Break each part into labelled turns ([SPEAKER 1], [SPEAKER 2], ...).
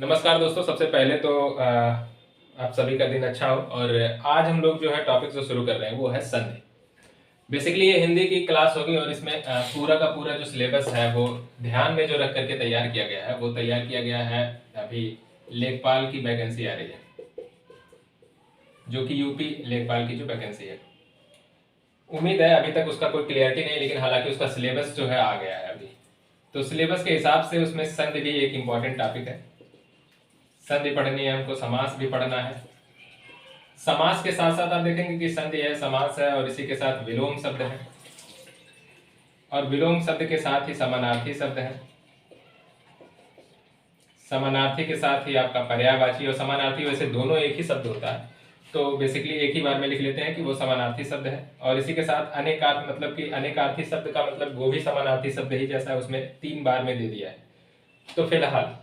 [SPEAKER 1] नमस्कार दोस्तों, सबसे पहले तो आप सभी का दिन अच्छा हो। और आज हम लोग जो है टॉपिक जो शुरू कर रहे हैं वो है संधि। बेसिकली ये हिंदी की क्लास होगी और इसमें पूरा का पूरा जो सिलेबस है वो ध्यान में जो रख करके तैयार किया गया है, वो तैयार किया गया है। अभी लेखपाल की वैकेंसी आ रही है, जो कि यूपी लेखपाल की जो वैकेंसी है। उम्मीद है अभी तक उसका कोई क्लियरिटी नहीं, लेकिन हालांकि उसका सिलेबस जो है आ गया है अभी। तो सिलेबस के हिसाब से उसमें संधि भी एक इम्पॉर्टेंट टॉपिक है। संधि पढ़नी है हमको, समास भी पढ़ना है। समास के साथ साथ आप देखेंगे कि संधि है, समास है और इसी के साथ विलोम शब्द है, और विलोम शब्द के साथ ही समानार्थी शब्द है। समानार्थी के साथ ही आपका पर्यायवाची और समानार्थी, वैसे दोनों एक ही शब्द होता है, तो बेसिकली एक ही बार में लिख लेते हैं कि वो समानार्थी शब्द है। और इसी के साथ अनेकार्थ, मतलब कि अनेकार्थी शब्द का मतलब वो भी समानार्थी शब्द ही जैसा है, उसमें 3 बार में दे दिया है। तो फिलहाल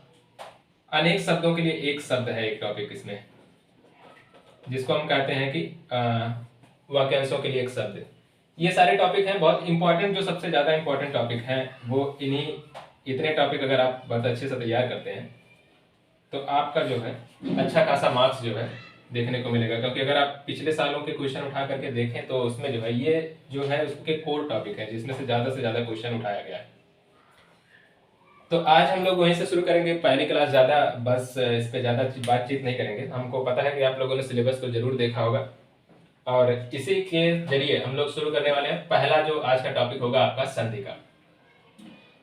[SPEAKER 1] अनेक शब्दों के लिए एक शब्द है, एक टॉपिक इसमें, जिसको हम कहते हैं कि वाक्यांशों के लिए एक शब्द। ये सारे टॉपिक हैं बहुत इंपॉर्टेंट। जो सबसे ज़्यादा इंपॉर्टेंट टॉपिक हैं वो इतने टॉपिक अगर आप बहुत अच्छे से तैयार करते हैं तो आपका जो है अच्छा खासा मार्क्स जो है देखने को मिलेगा। क्योंकि अगर आप पिछले सालों के क्वेश्चन उठा करके देखें तो उसमें जो है ये जो है उसके कोर टॉपिक है, जिसमें से ज़्यादा क्वेश्चन उठाया गया है। तो आज हम लोग वहीं से शुरू करेंगे। पहली क्लास ज़्यादा बस इस पर ज़्यादा बातचीत नहीं करेंगे। हमको पता है कि आप लोगों ने सिलेबस को जरूर देखा होगा, और इसी के जरिए हम लोग शुरू करने वाले हैं। पहला जो आज का टॉपिक होगा आपका संधि का।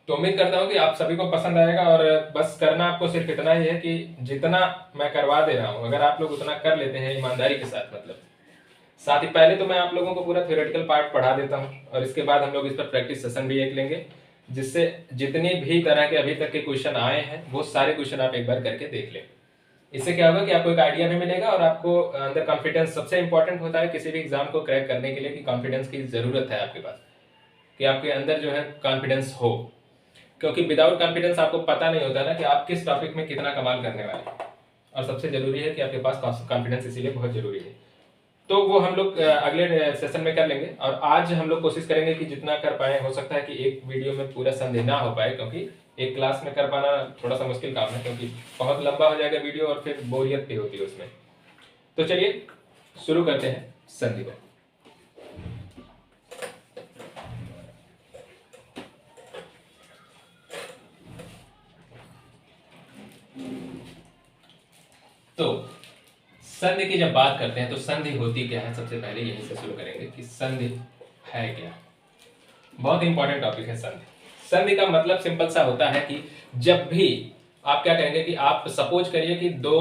[SPEAKER 1] तो उम्मीद करता हूँ कि आप सभी को पसंद आएगा, और बस करना आपको सिर्फ इतना ही है कि जितना मैं करवा दे रहा हूँ अगर आप लोग उतना कर लेते हैं ईमानदारी के साथ, मतलब साथ ही पहले तो मैं आप लोगों को पूरा थ्योरेटिकल पार्ट पढ़ा देता हूँ, और इसके बाद हम लोग इस पर प्रैक्टिस सेशन भी एक लेंगे, जिससे जितनी भी तरह के अभी तक के क्वेश्चन आए हैं वो सारे क्वेश्चन आप एक बार करके देख लें। इससे क्या होगा कि आपको एक आइडिया भी मिलेगा, और आपको अंदर कॉन्फिडेंस सबसे इंपॉर्टेंट होता है किसी भी एग्जाम को क्रैक करने के लिए, कि कॉन्फिडेंस की जरूरत है आपके पास, कि आपके अंदर जो है कॉन्फिडेंस हो। क्योंकि विदाउट कॉन्फिडेंस आपको पता नहीं होता ना कि आप किस टॉपिक में कितना कमाल करने वाले हैं, और सबसे जरूरी है कि आपके पास कॉन्फिडेंस इसीलिए बहुत जरूरी है। तो वो हम लोग अगले सेशन में कर लेंगे। और आज हम लोग कोशिश करेंगे कि जितना कर पाए, हो सकता है कि एक वीडियो में पूरा संधि ना हो पाए, क्योंकि एक क्लास में कर पाना थोड़ा सा मुश्किल काम है, क्योंकि बहुत लंबा हो जाएगा वीडियो और फिर बोरियत भी होती है उसमें। तो चलिए शुरू करते हैं संधि को। तो संधि की जब बात करते हैं तो संधि होती क्या है, सबसे पहले यहीं से शुरू करेंगे कि संधि है क्या। बहुत इंपॉर्टेंट टॉपिक है संधि। संधि का मतलब सिंपल सा होता है कि जब भी आप क्या करेंगे कि आप सपोज करिए कि 2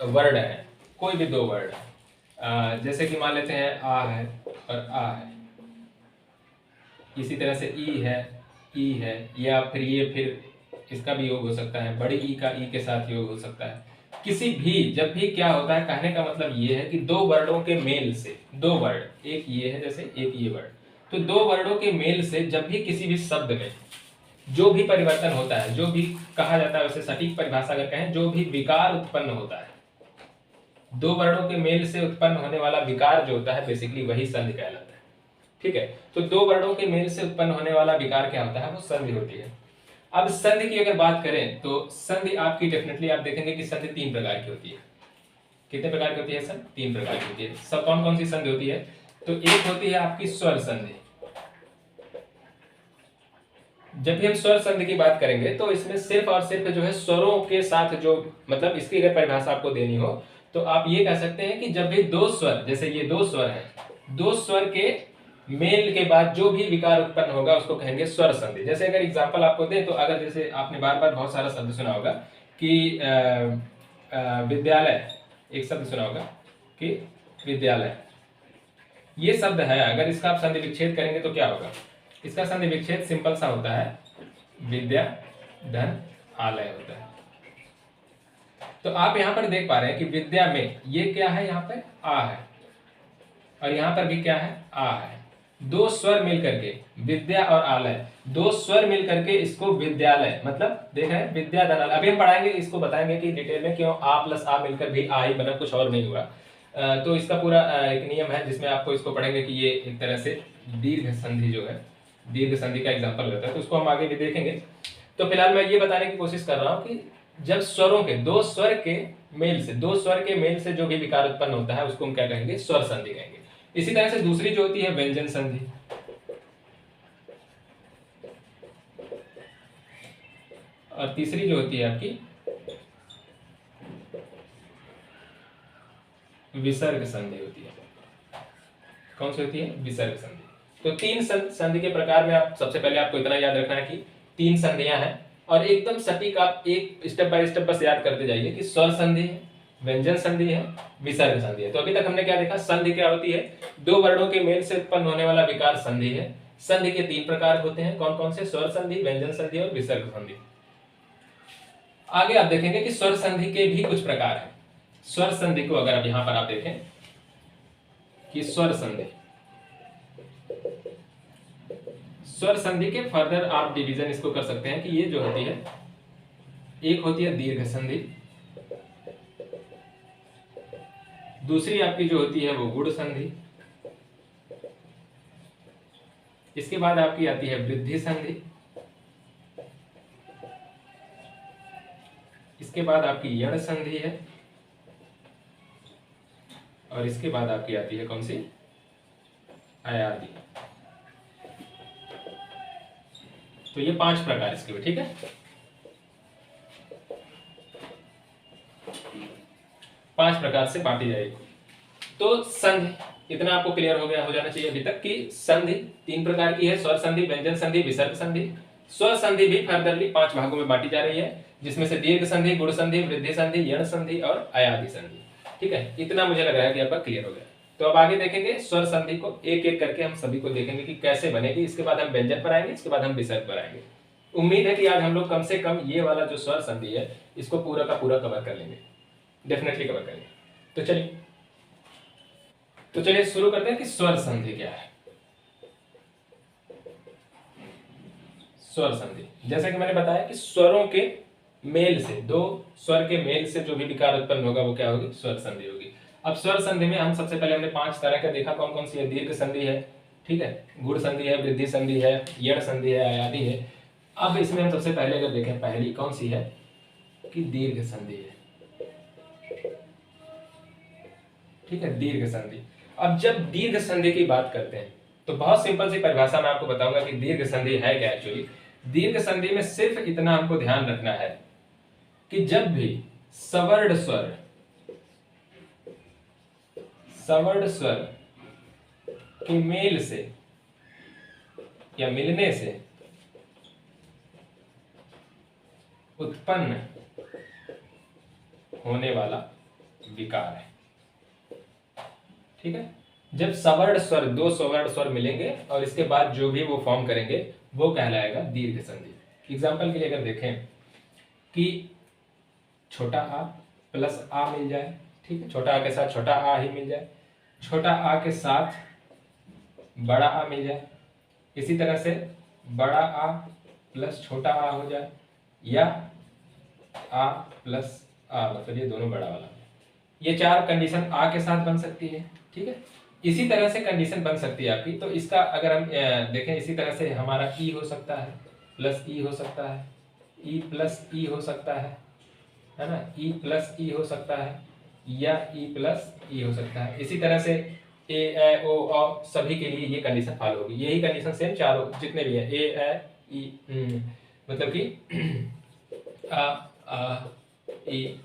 [SPEAKER 1] वर्ड हैं, कोई भी 2 वर्ड है, जैसे कि मान लेते हैं आ है और आ है, इसी तरह से ई है, या फिर ये, फिर इसका भी योग हो सकता है, बड़ी ई का ई के साथ योग हो सकता है। किसी भी, जब भी क्या होता है, कहने का मतलब ये है कि 2 वर्डों के मेल से, 2 वर्ड, एक ये है जैसे एक ये वर्ड, तो 2 वर्डों के मेल से जब भी किसी भी शब्द में जो भी परिवर्तन होता है, जो भी कहा जाता है, वैसे सटीक परिभाषा अगर कहें, जो भी विकार उत्पन्न होता है, 2 वर्डों के मेल से उत्पन्न होने वाला विकार जो होता है, बेसिकली वही संधि कहलाता है। ठीक है, तो 2 वर्डों के मेल से उत्पन्न होने वाला विकार क्या होता है, वो संधि होती है। अब संधि की अगर बात करें तो संधि आपकी डेफिनेटली आप देखेंगे कि संधि 3 प्रकार की होती है। कितने प्रकार की होती है सर? 3 प्रकार की होती है। सब कौन कौन सी संधि होती है? तो एक होती है आपकी स्वर संधि। जब भी हम स्वर संधि की बात करेंगे तो इसमें सिर्फ और सिर्फ जो है स्वरों के साथ, जो मतलब इसकी अगर परिभाषा आपको देनी हो तो आप ये कह सकते हैं कि जब भी 2 स्वर, जैसे ये 2 स्वर है, 2 स्वर के मेल के बाद जो भी विकार उत्पन्न होगा उसको कहेंगे स्वर संधि। जैसे अगर एग्जांपल आपको दे तो अगर जैसे आपने बार बार बहुत सारा शब्द सुना होगा कि विद्यालय, एक शब्द सुना होगा कि विद्यालय, ये शब्द है, अगर इसका आप संधि विच्छेद करेंगे तो क्या होगा? इसका संधि विच्छेद सिंपल सा होता है, विद्या धन आलय होता है। तो आप यहां पर देख पा रहे हैं कि विद्या में ये क्या है, यहां पर आ है, और यहां पर भी क्या है, आ है। 2 स्वर मिल करके, विद्या और आलय, 2 स्वर मिल करके इसको विद्यालय, मतलब देख रहे हैं, विद्या धन आलय। अभी हम पढ़ाएंगे, इसको बताएंगे कि डिटेल में क्यों आ प्लस आ मिलकर भी आ ही बना, कुछ और नहीं हुआ। तो इसका पूरा एक नियम है जिसमें आपको इसको पढ़ेंगे कि ये एक तरह से दीर्घ संधि जो है, दीर्घ संधि का एग्जाम्पल रहता है, तो उसको हम आगे भी देखेंगे। तो फिलहाल मैं ये बताने की कोशिश कर रहा हूँ कि जब स्वरों के दो स्वर के मेल से जो भी विकार उत्पन्न होता है उसको हम क्या कहेंगे, स्वर संधि कहेंगे। इसी तरह से दूसरी जो होती है व्यंजन संधि, और तीसरी जो होती है आपकी विसर्ग संधि होती है। कौन सी होती है, विसर्ग संधि। तो तीन संधि के प्रकार में आप सबसे पहले आपको इतना याद रखना है कि तीन संधियां हैं, और एकदम सटीक आप एक स्टेप बाय स्टेप बस याद करते जाइए कि स्वर संधि है, व्यंजन संधि है, विसर्ग संधि है। तो अभी तक हमने क्या देखा, संधि क्या होती है, दो वर्णों के मेल से उत्पन्न होने वाला विकार संधि है। संधि के तीन प्रकार होते हैं, कौन कौन से, स्वर संधि, व्यंजन संधि और विसर्ग संधि। आगे आप देखेंगे कि स्वर संधि के भी कुछ प्रकार हैं। स्वर संधि को अगर अब यहां पर आप देखें कि स्वर संधि के फर्दर आप डिवीजन इसको कर सकते हैं कि ये जो होती है, एक होती है दीर्घ संधि, दूसरी आपकी जो होती है वो गुण संधि, इसके बाद आपकी आती है वृद्धि संधि, इसके बाद आपकी यण संधि है, और इसके बाद आपकी आती है कौन सी, अयादि। तो ये 5 प्रकार इसके भी, ठीक है। 5 प्रकार से बांटी जाएगी। तो संधि इतना आपको क्लियर हो जाना चाहिए अभी तक कि संधि 3 प्रकार की है, स्वर संधि, व्यंजन संधि, विसर्ग संधि। स्वर संधि भी फर्दरली 5 भागों में बांटी जा रही है, जिसमें से दीर्घ संधि, गुण संधि, वृद्धि संधि, यण संधि और अयादि संधि। ठीक है, इतना मुझे लग रहा है कि आपका क्लियर हो गया। तो अब आगे देखेंगे स्वर संधि को एक एक करके हम सभी को देखेंगे कि कैसे बनेगी। इसके बाद हम व्यंजन पर आएंगे, इसके बाद हम विसर्ग पर आएंगे। उम्मीद है कि आज हम लोग कम से कम ये वाला जो स्वर संधि है इसको पूरा का पूरा कवर कर लेंगे, डेफिनेटली कवर करेंगे। तो चलिए शुरू करते हैं कि स्वर संधि क्या है। स्वर संधि, जैसा कि मैंने बताया कि स्वरों के मेल से, दो स्वर के मेल से जो भी विकार उत्पन्न होगा वो क्या होगी, स्वर संधि होगी। अब स्वर संधि में हम सबसे पहले हमने 5 तरह का देखा, कौन कौन सी है, दीर्घ संधि है, ठीक है, गुण संधि है, वृद्धि संधि है, यण संधि है, अयादि है। अब इसमें हम सबसे पहले अगर देखें, पहली कौन सी है कि दीर्घ संधि है, ठीक है, दीर्घ संधि। अब जब दीर्घ संधि की बात करते हैं तो बहुत सिंपल सी परिभाषा मैं आपको बताऊंगा कि दीर्घ संधि है क्या एक्चुअली। दीर्घ संधि में सिर्फ इतना हमको ध्यान रखना है कि जब भी सवर्ण स्वर के मेल से या मिलने से उत्पन्न होने वाला विकार है, ठीक है। जब सवर्ण स्वर, दो सवर्ण स्वर मिलेंगे और इसके बाद जो भी वो फॉर्म करेंगे वो कहलाएगा दीर्घ संधि। एग्जाम्पल के लिए अगर देखें कि छोटा आ प्लस आ मिल जाए, ठीक है, छोटा आ के साथ छोटा आ ही मिल जाए, छोटा आ के साथ बड़ा आ मिल जाए, इसी तरह से बड़ा आ प्लस छोटा आ हो जाए, या आ प्लस आ, मतलब ये दोनों बड़ा वाला। ये 4 कंडीशन आ के साथ बन सकती है, ठीक है। इसी तरह से कंडीशन बन सकती है आपकी। तो इसका अगर हम देखें, इसी तरह से हमारा ई हो सकता है, प्लस ई हो सकता है, ई प्लस ई हो सकता है ना, ई प्लस ई हो सकता है, या ई प्लस ई हो सकता है। इसी तरह से ए ए ओ औ सभी के लिए ये कंडीशन फॉलो होगी। यही कंडीशन सेम चारों जितने भी है, ए ए ई, मतलब कि आ ई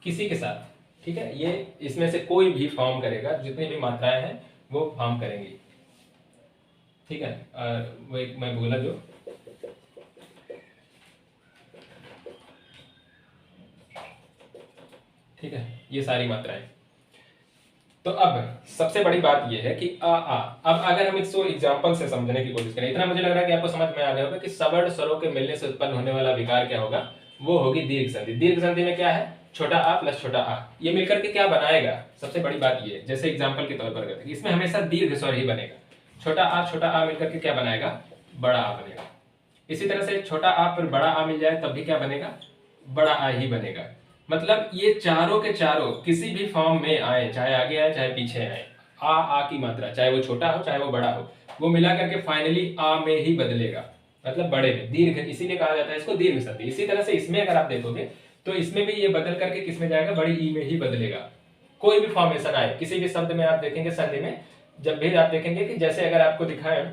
[SPEAKER 1] किसी के साथ, ठीक है, ये इसमें से कोई भी फॉर्म करेगा, जितनी भी मात्राएं हैं वो फॉर्म करेंगी, ठीक है। और वो एक मैं बोला जो ठीक है, ये सारी मात्राएं। तो अब सबसे बड़ी बात ये है कि अब अगर हम इसको एग्जांपल से समझने की कोशिश करें, इतना मुझे लग रहा है कि आपको समझ में आ गया होगा कि सवर्ण स्वरों के मिलने से उत्पन्न होने वाला विकार क्या होगा, वो होगी दीर्घ संधि। दीर्घ संधि में क्या है, छोटा आ प्लस छोटा आ, ये मिलकर के क्या बनाएगा, सबसे बड़ी बात ये है, जैसे एग्जांपल के तौर पर कहते हैं इसमें हमेशा दीर्घ स्वर ही बनेगा। छोटा आ मिलकर के क्या बनाएगा, बड़ा आ बनेगा। इसी तरह से छोटा आ पर बड़ा आ मिल जाए तब भी क्या बनेगा, बड़ा आ ही बनेगा। मतलब ये चारों के चारों किसी भी फॉर्म में आए, चाहे आगे आए चाहे पीछे आए, आ की मात्रा चाहे वो छोटा हो चाहे वो बड़ा हो, वो मिला करके फाइनली आ में ही बदलेगा। मतलब बड़े में, दीर्घ, इसीलिए कहा जाता है इसको दीर्घ संधि। इसी तरह से इसमें अगर आप देखोगे तो इसमें भी ये बदल करके किस में जाएगा, बड़ी ई में ही बदलेगा। कोई भी फॉर्मेशन आए किसी भी शब्द में आप देखेंगे संधि में, जब भी आप देखेंगे कि जैसे अगर आपको दिखाएं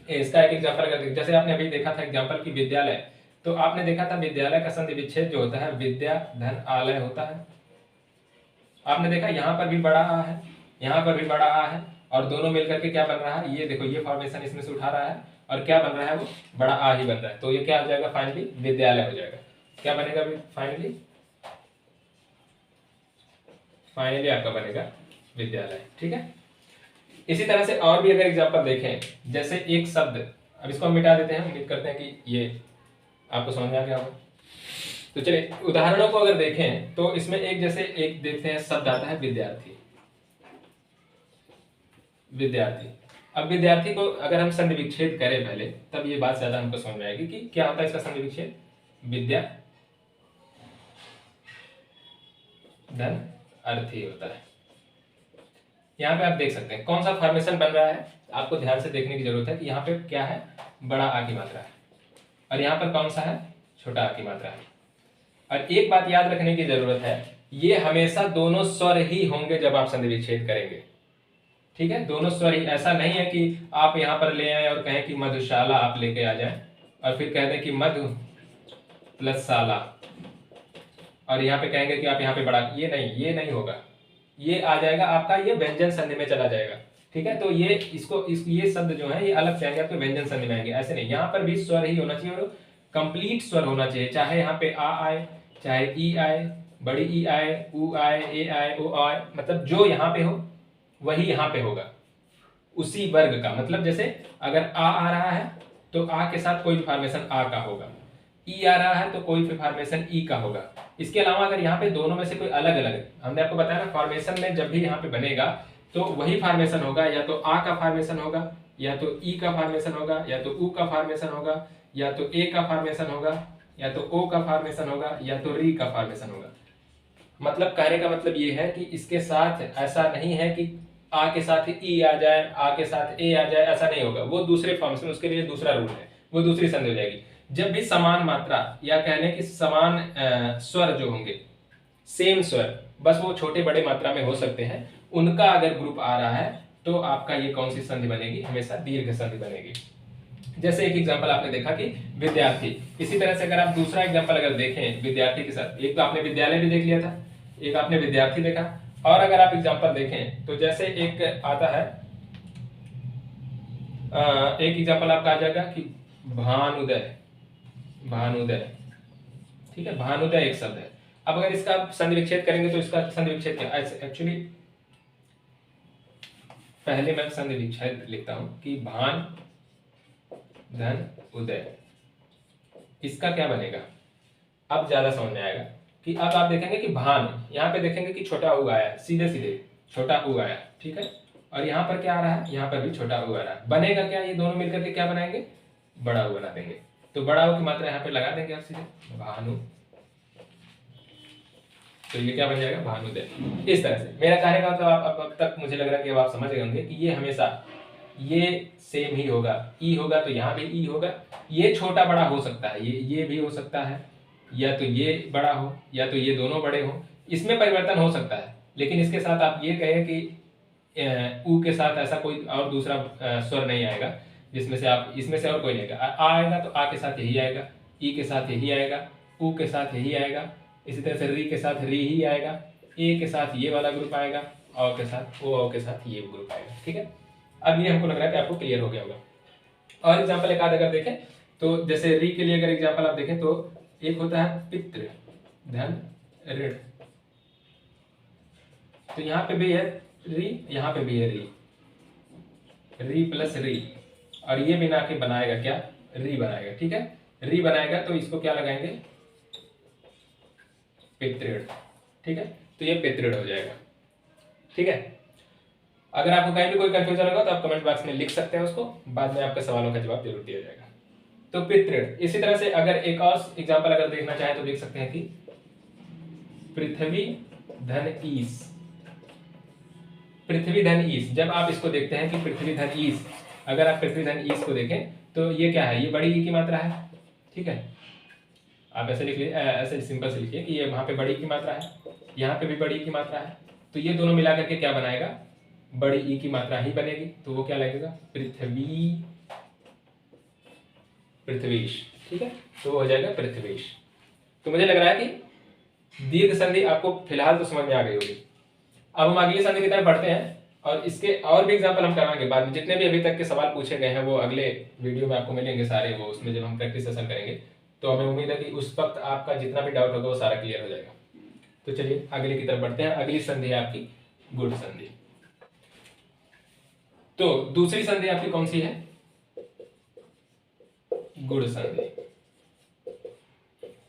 [SPEAKER 1] इसका एक एग्जांपल अगर जैसे आपने अभी देखा था एग्जांपल की विद्यालय, तो आपने देखा था विद्यालय का संधि विच्छेद जो होता है विद्या धन आलय होता है। आपने देखा यहाँ पर भी बड़ा आ है, यहाँ पर भी बड़ा आ है, और दोनों मिलकर के क्या बन रहा है, ये देखो ये फॉर्मेशन इसमें से उठा रहा है और क्या बन रहा है, वो बड़ा आ ही बन रहा है। तो ये क्या हो जाएगा, फाइनली विद्यालय हो जाएगा। क्या बनेगा फाइनली, फाइनली आपका बनेगा विद्यालय। ठीक है। इसी तरह से और भी अगर एग्जांपल देखें, जैसे एक शब्द, अब इसको हम मिटा देते हैं, उम्मीद करते हैं कि ये आपको समझ में आ गया होगा। तो चलिए उदाहरणों को अगर देखें तो इसमें एक जैसे एक देखते हैं शब्द आता है विद्यार्थी। विद्यार्थी, अब विद्यार्थी को अगर हम संधि विच्छेद करें पहले, तब ये बात ज्यादा हमको समझ में आएगी कि क्या होता है इसका संधि विच्छेद, विद्या धन अर्थी होता है। यहाँ पे आप देख सकते हैं कौन सा फॉर्मेशन बन रहा है, आपको ध्यान से देखने की जरूरत है कि यहाँ पे क्या है, बड़ा आ की मात्रा है, और यहाँ पर कौन सा है, छोटा आ की मात्रा है। और एक बात याद रखने की जरूरत है, ये हमेशा दोनों स्वर ही होंगे जब आप संधि विच्छेद करेंगे। ठीक है, दोनों स्वर ही, ऐसा नहीं है कि आप यहाँ पर ले आए और कहें कि मधुशाला आप लेके आ जाएं और फिर कह दें कि मधु प्लस शाला, और यहाँ पे कहेंगे कि आप यहाँ पे बड़ा, ये नहीं होगा। ये आ जाएगा आपका, ये व्यंजन संधि में चला जाएगा। ठीक है, तो ये ये शब्द जो है ये अलग से आएंगे, आपके व्यंजन संधि में आएंगे। ऐसे नहीं, यहाँ पर भी स्वर ही होना चाहिए और कंप्लीट स्वर होना चाहिए, चाहे यहाँ पे आ आए, चाहे ई आए, बड़ी ई आए, ऊ आए, ए आए, ओ आए, मतलब जो यहाँ पे हो वही यहाँ पे होगा, उसी वर्ग का। मतलब जैसे अगर आ रहा है तो आ के साथ कोई फॉर्मेशन आ का होगा, ई आ रहा है तो कोई फॉर्मेशन ई का होगा। इसके अलावा अगर यहाँ पे दोनों में से कोई अलग अलग, हमने आपको बताया ना फॉर्मेशन में जब भी यहाँ पे बनेगा तो वही फॉर्मेशन होगा, या तो आ का फॉर्मेशन होगा, या तो ई का फॉर्मेशन होगा, या तो ऊ का फॉर्मेशन होगा, या तो ए का फॉर्मेशन होगा, या तो ओ का फॉर्मेशन होगा, या तो री का फॉर्मेशन होगा। मतलब कहने का मतलब ये है कि इसके साथ ऐसा नहीं है कि आ के साथ ई आ जाए, आ के साथ ए आ जाए, ऐसा नहीं होगा। वो दूसरे फॉर्मेशन, उसके लिए दूसरा रूल है, वो दूसरी संधि हो जाएगी। जब भी समान मात्रा या कहने की समान स्वर जो होंगे, सेम स्वर, बस वो छोटे बड़े मात्रा में हो सकते हैं, उनका अगर ग्रुप आ रहा है तो आपका ये कौन सी संधि बनेगी, हमेशा दीर्घ संधि बनेगी। जैसे एक एग्जांपल आपने देखा कि विद्यार्थी। इसी तरह से अगर आप दूसरा एग्जांपल अगर देखें विद्यार्थी के साथ, एक तो आपने विद्यालय भी देख लिया था, एक आपने विद्यार्थी देखा, और अगर आप एग्जांपल देखें तो जैसे एक आता है, एक एग्जांपल आपका आ जाएगा कि भानुदय। भानुदय, ठीक है, भानुदय एक शब्द है। अब अगर इसका संधि विच्छेद करेंगे तो इसका संधि विच्छेद क्या, एक्चुअली पहले मैं संधि विच्छेद लिखता हूं कि भान धन उदय, इसका क्या बनेगा, अब ज्यादा समझ में आएगा कि अब आप देखेंगे कि भान, यहाँ पे देखेंगे कि छोटा उ आया, सीधे सीधे छोटा उ आया, ठीक है, और यहाँ पर क्या आ रहा है, यहाँ पर भी छोटा उ आ रहा है। बनेगा क्या, ये दोनों मिलकर के क्या बनाएंगे, बड़ा उ बना देंगे। तो बड़ा उ की मात्रा यहाँ पे लगा देंगे आप सीधे, भानु, तो ये क्या बन जाएगा, भानुदय। इस तरह से मेरा कहने का मतलब आप अब तक मुझे लग रहा है कि अब आप समझ गए होंगे कि ये हमेशा ये सेम ही होगा, ई होगा तो यहाँ भी ई होगा। ये छोटा बड़ा हो सकता है, ये भी हो सकता है, या तो ये बड़ा हो या तो ये दोनों बड़े हो, इसमें परिवर्तन हो सकता है। लेकिन इसके साथ आप ये कहें कि ऊ के साथ ऐसा कोई और दूसरा स्वर नहीं आएगा जिसमें से आप, इसमें से और कोई नहीं आएगा। आ आएगा तो आ के साथ यही आएगा, ई के साथ यही आएगा, ऊ के साथ यही आएगा, इसी तरह से री के साथ री ही आएगा, ए के साथ ये वाला ग्रुप आएगा, और के साथ ओ के साथ ये ग्रुप आएगा। ठीक है, अब ये हमको लग रहा है कि आपको क्लियर हो गया होगा। और एग्जांपल एक आध अगर देखें तो जैसे री के लिए अगर एग्जांपल आप देखें तो एक होता है पितृ धन ऋण, तो यहाँ पे भी है री, यहाँ पे भी है री, री प्लस री, और ये बिना के बनाएगा क्या, री बनाएगा। ठीक है, री बनाएगा तो इसको क्या लगाएंगे, पितृण। ठीक है, तो ये पितृण हो जाएगा। ठीक है, अगर आपको कहीं भी कोई कंफ्यूजन होगा तो आप कमेंट बॉक्स में लिख सकते हैं, उसको बाद में आपके सवालों का जवाब जरूर दिया जाएगा। तो पितृण। इसी तरह से अगर एक और एग्जांपल अगर देखना चाहे तो देख सकते हैं कि पृथ्वी धन ईश। पृथ्वी धन ईश, जब आप इसको देखते हैं कि पृथ्वी धन ईश, अगर आप पृथ्वी धन ईश को देखें तो ये क्या है, ये बड़ी ई की मात्रा है, ठीक है। आप ऐसे लिख लीजिए, ऐसे सिंपल से लिखिए कि ये वहाँ पे बड़ी की मात्रा है, यहाँ पे भी बड़ी की मात्रा है, तो ये दोनों मिला करके क्या बनाएगा, बड़ी ई की मात्रा ही बनेगी। तो वो क्या लगेगा, पृथ्वी, पृथ्वीश, ठीक है। तो वो हो जाएगा पृथ्वीश। तो मुझे लग रहा है कि दीर्घ संधि आपको फिलहाल तो समझ में आ गई होगी। अब हम अगली संधि की तरफ बढ़ते हैं और इसके और भी एग्जाम्पल हम करवाएंगे बाद में। जितने भी अभी तक के सवाल पूछे गए हैं वो अगले वीडियो में आपको मिलेंगे सारे, वो उसमें जब हम प्रैक्टिस सेशन करेंगे तो हमें उम्मीद है कि उस वक्त आपका जितना भी डाउट होगा वो सारा क्लियर हो जाएगा। तो चलिए अगले की तरफ बढ़ते हैं। अगली संधि है आपकी गुण संधि। तो दूसरी संधि आपकी कौन सी है, गुण संधि।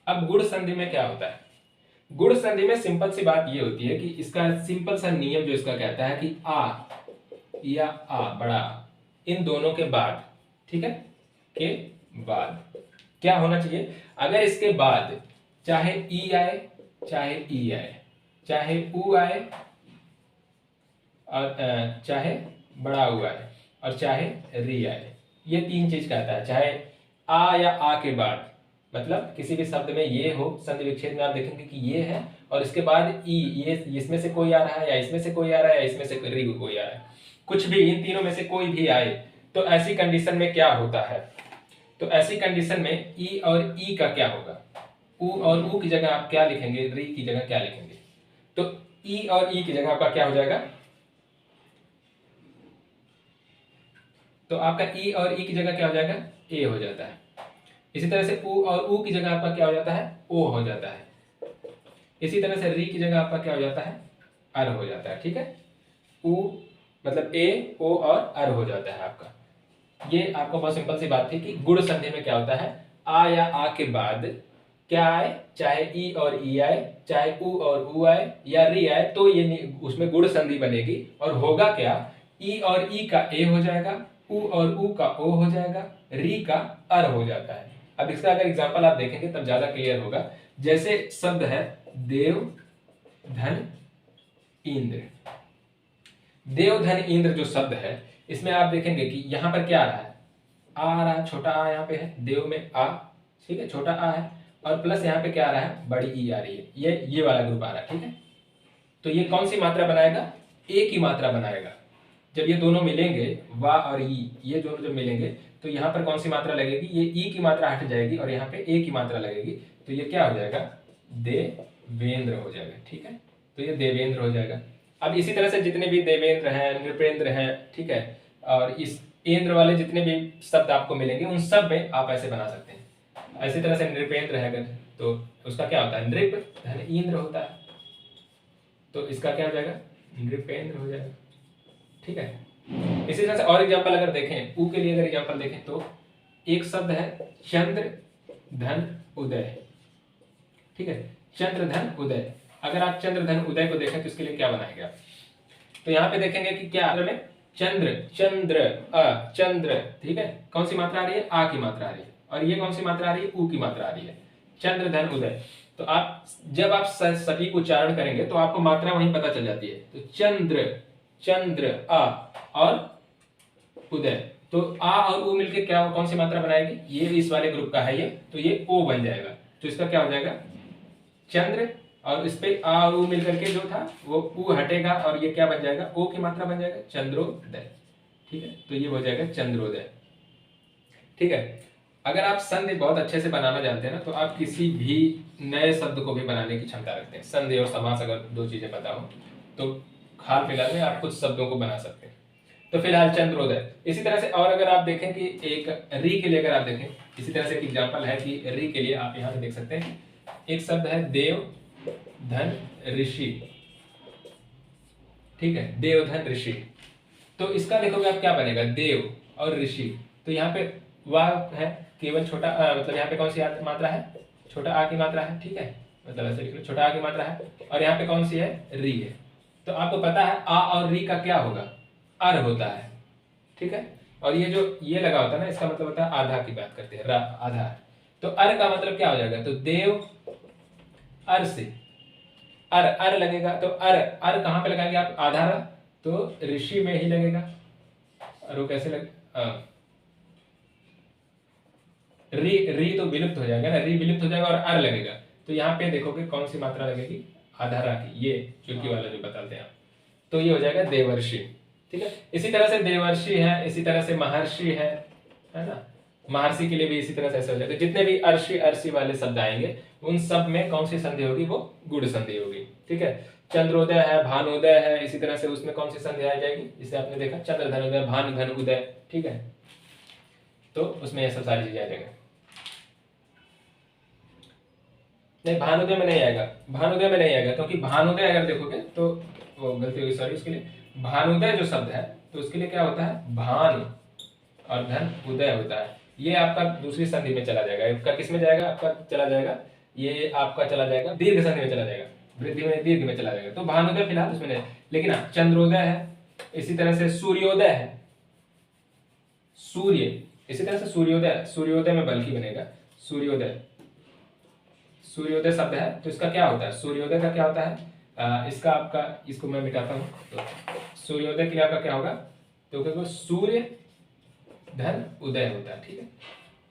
[SPEAKER 1] अब गुण संधि में क्या होता है, गुण संधि में सिंपल सी बात ये होती है कि इसका सिंपल सा नियम जो इसका कहता है कि आ या आ बड़ा इन दोनों के बाद, ठीक है, के बाद क्या होना चाहिए। अगर इसके बाद चाहे ई आए, चाहे ई आए, चाहे ऊ आए और चाहे बड़ा ऊ आए और चाहे री आए, ये तीन चीज कहता है। चाहे आ या आ के बाद, मतलब किसी भी शब्द में ये हो, संधि विच्छेद में आप देखेंगे कि ये है और इसके बाद ई, ये इसमें से कोई आ रहा है या इसमें से कोई आ रहा है या इसमें से री कोई आ रहा है, कुछ भी इन तीनों में से कोई भी आए, तो ऐसी कंडीशन में क्या होता है। तो ऐसी कंडीशन में ई और ई का क्या होगा, ऊ और ऊ की जगह आप क्या लिखेंगे, री की जगह क्या लिखेंगे। तो ई और ई की जगह आपका क्या हो जाएगा, तो आपका ई और ई की जगह क्या हो जाएगा, ए हो जाता है। इसी तरह से ऊ और ऊ की जगह आपका क्या हो जाता है, ओ हो जाता है। इसी तरह से री की जगह आपका क्या हो जाता है, अर हो जाता है, ठीक है। ऊ मतलब ए, ओ और अर हो जाता है आपका। ये आपको बहुत सिंपल सी बात थी कि गुण संधि में क्या होता है, आ या आ के बाद क्या आए, चाहे ई और ई आए, चाहे ऊ और ऊ आए या री आए, तो ये उसमें गुण संधि बनेगी। और होगा क्या, ई और ई का ए हो जाएगा, ऊ और ऊ का ओ हो जाएगा, री का अर हो जाता है। अब इसका अगर एग्जांपल आप देखेंगे तब ज्यादा क्लियर होगा। जैसे शब्द है देव धन इंद्र। देव धन इंद्र जो शब्द है, इसमें आप देखेंगे कि यहां पर क्या आ रहा है, आ रहा है, छोटा आ यहाँ पे है, देव में आ, ठीक है, छोटा आ है, और प्लस यहाँ पे क्या आ रहा है, बड़ी ई आ रही है, ये वाला ग्रुप आ रहा है, ठीक है। तो ये कौन सी मात्रा बनाएगा, ए की मात्रा बनाएगा। जब ये दोनों मिलेंगे, वा और ई, ये दोनों जब मिलेंगे तो यहाँ पर कौन सी मात्रा लगेगी, ये ई की मात्रा हट जाएगी और यहाँ पे ए की मात्रा लगेगी। तो ये क्या हो जाएगा, देवेंद्र हो जाएगा, ठीक है। तो ये देवेंद्र हो जाएगा। अब इसी तरह से जितने भी देवेंद्र हैं, नृपेंद्र हैं, ठीक है, और इस इंद्र वाले जितने भी शब्द आपको मिलेंगे उन सब में आप ऐसे बना सकते हैं। इसी तरह से नृपेंद्र है अगर, तो उसका क्या होता है, नृप धन इंद्र होता है, तो इसका क्या हो जाएगा, नृपेंद्र हो जाएगा, ठीक है। इसी तरह से और एग्जांपल अगर देखें, ऊ के लिए अगर एग्जांपल देखें तो एक शब्द है चंद्र धन उदय, ठीक है, चंद्र धन उदय। अगर आप चंद्र धन उदय को देखें तो इसके लिए क्या बनाएंगे आप, तो यहाँ पे देखेंगे कि क्या में चंद्र, चंद्र अ चंद्र, ठीक है, कौन सी मात्रा आ रही है, आ की मात्रा आ रही है, और ये कौन सी मात्रा आ रही है, ऊ की मात्रा आ रही है, चंद्र धन उदय। तो आप जब आप सटीक उच्चारण करेंगे तो आपको मात्रा वहीं पता चल जाती है। तो चंद्र, चंद्र अ और उदय, तो आ और ऊ मिलके क्या कौन सी मात्रा बनाएगी, ये इस वाले ग्रुप का है ये, तो ये ओ बन जाएगा। तो इसका क्या हो जाएगा, चंद्र, और इस पे आ और ऊ मिलकर के जो था वो ऊ हटेगा और ये क्या बन जाएगा, ओ की मात्रा बन जाएगा, चंद्रोदय, ठीक है। तो ये हो जाएगा चंद्रोदय, ठीक है। अगर आप संधि बहुत अच्छे से बनाना जानते हैं ना, तो आप किसी भी नए शब्द को भी बनाने की क्षमता रखते हैं। संधि और समास अगर दो चीजें पता हो तो हाल फिलहाल में आप कुछ शब्दों को बना सकते हैं। तो फिलहाल चंद्रोदय। इसी तरह से और अगर आप देखें कि एक री के लिए अगर आप देखें, इसी तरह से एक एग्जाम्पल है कि री के लिए आप यहाँ पे देख सकते हैं, एक शब्द है देव धन ऋषि, ठीक है, देव धन ऋषि। तो इसका देखोगे आप क्या बनेगा, देव और ऋषि, तो यहाँ पे वाह है केवल छोटा मतलब यहाँ पे कौन सी मात्रा है, छोटा आ की मात्रा है, ठीक है, मतलब ऐसे लिख लो, छोटा आ की मात्रा है, और यहाँ पे कौन सी है, री है। तो आपको पता है आ और री का क्या होगा, अर होता है, ठीक है। और ये जो ये लगा होता है ना, इसका मतलब होता है आधा की बात करते हैं, आधा। तो अर का मतलब क्या हो जाएगा, तो देव अर से अर, अर लगेगा, तो अर, अर कहां पे लगाएंगे आप, आधा, तो ऋषि में ही लगेगा। और वो कैसे लगे, री री तो विलुप्त हो जाएगा ना, री विलुप्त हो जाएगा और अर लगेगा। तो यहाँ पे देखोगे कौन सी मात्रा लगेगी, आधारा की, ये चुटकी वाला जो बताते हैं आप, तो ये हो जाएगा देवर्षि। ठीक है, इसी तरह से देवर्षि है, इसी तरह से महर्षि है ना, महर्षि के लिए भी इसी तरह से ऐसे हो जाएगा। जितने भी अर्षि अर्षि वाले शब्द आएंगे उन सब में कौन सी संधि होगी, वो गुण संधि होगी। ठीक है, चंद्रोदय है, भानुदय है, इसी तरह से उसमें कौन सी संधि आ जाएगी, जिसे आपने देखा चंद्र धनोदय, भान घन उदय। ठीक है, तो उसमें ये सब सारी चीजें आ जाएंगे। नहीं, भानुदय में नहीं आएगा, भानुदय में नहीं आएगा, क्योंकि भानुदय अगर देखोगे तो वो गलती होगी, सॉरी, उसके लिए भानुदय जो शब्द है तो उसके लिए क्या होता है, भान और धन उदय होता है। ये आपका दूसरी संधि में चला जाएगा, आपका किस में जाएगा, आपका चला जाएगा, ये आपका चला जाएगा दीर्घ संधि में चला जाएगा, वृद्धि में दीर्घ में चला जाएगा। तो भानुदय फिलहाल उसमें नहीं, लेकिन हाँ चंद्रोदय है, इसी तरह से सूर्योदय है, सूर्य, इसी तरह से सूर्योदय, सूर्योदय में बल्कि बनेगा सूर्योदय, सूर्योदय शब्द है तो इसका क्या होता है, सूर्योदय का क्या होता है, इसका आपका, इसको मैं मिटाता हूँ, तो सूर्योदय के लिए आपका क्या होगा, तो क्योंकि सूर्य धन उदय होता है। ठीक है,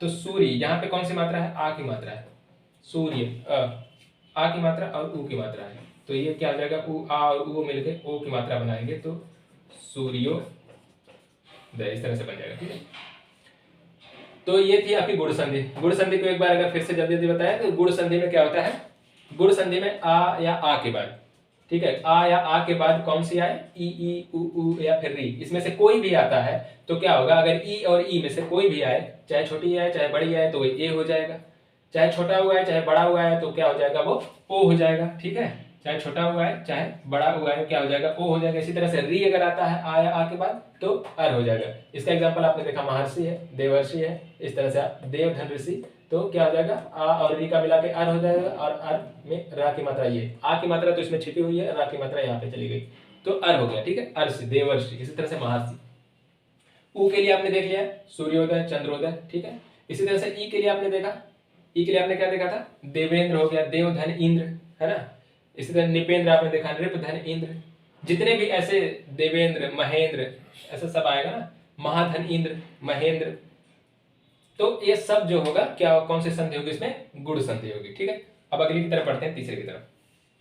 [SPEAKER 1] तो सूर्य यहाँ पे कौन सी मात्रा है, आ की मात्रा है, सूर्य आ की मात्रा और उ की मात्रा है, तो ये क्या हो जाएगा, उ आ और उ मिलके ओ की मात्रा बनाएंगे तो सूर्योदय, इस तरह से बन जाएगा। ठीक है, तो ये थी आपकी गुण संधि। गुण संधि को एक बार अगर फिर से जल्दी जल्दी बताया तो गुण संधि में क्या होता है, गुण संधि में आ या आ के बाद, ठीक है, आ या आ के बाद कौन सी आए, ई उ या फिर री, इसमें से कोई भी आता है तो क्या होगा, अगर ई और ई में से कोई भी आए, चाहे छोटी आए चाहे बड़ी आए, तो वो ए हो जाएगा, चाहे छोटा हुआ है चाहे बड़ा हुआ है तो क्या हो जाएगा, वो ओ हो जाएगा। ठीक है, चाहे छोटा हुआ है चाहे बड़ा हुआ है क्या हो जाएगा, ओ हो जाएगा। इसी तरह से री अगर आता है आ या आ के बाद तो अर हो जाएगा। इसका एग्जांपल आपने देखा, महर्षि है, देवर्षि है, इस तरह से देव धन ऋषि, तो क्या हो जाएगा, आ और री का मिला के अर हो जाएगा, और अर में रा की मात्रा, ये आ की मात्रा तो इसमें छिपी हुई है, रा की मात्रा यहाँ पे चली गई तो अर हो गया। ठीक है, अर्षि, देवर्षि, इसी तरह से महर्षि। उ के लिए आपने देख लिया सूर्योदय चंद्रोदय। ठीक है, इसी तरह से ई के लिए आपने देखा, ई के लिए आपने क्या देखा था, देवेंद्र हो गया, देव धन इंद्र, है ना। इसी तरह निपेंद्र आपने देखा, नृप धन इंद्र, जितने भी ऐसे देवेंद्र महेंद्र ऐसा सब आएगा ना, महाधन इंद्र महेंद्र, तो ये सब जो होगा क्या, कौन सी संधि होगी इसमें, गुण संधि होगी। ठीक है, अब अगली की तरफ पढ़ते हैं, तीसरे की तरफ।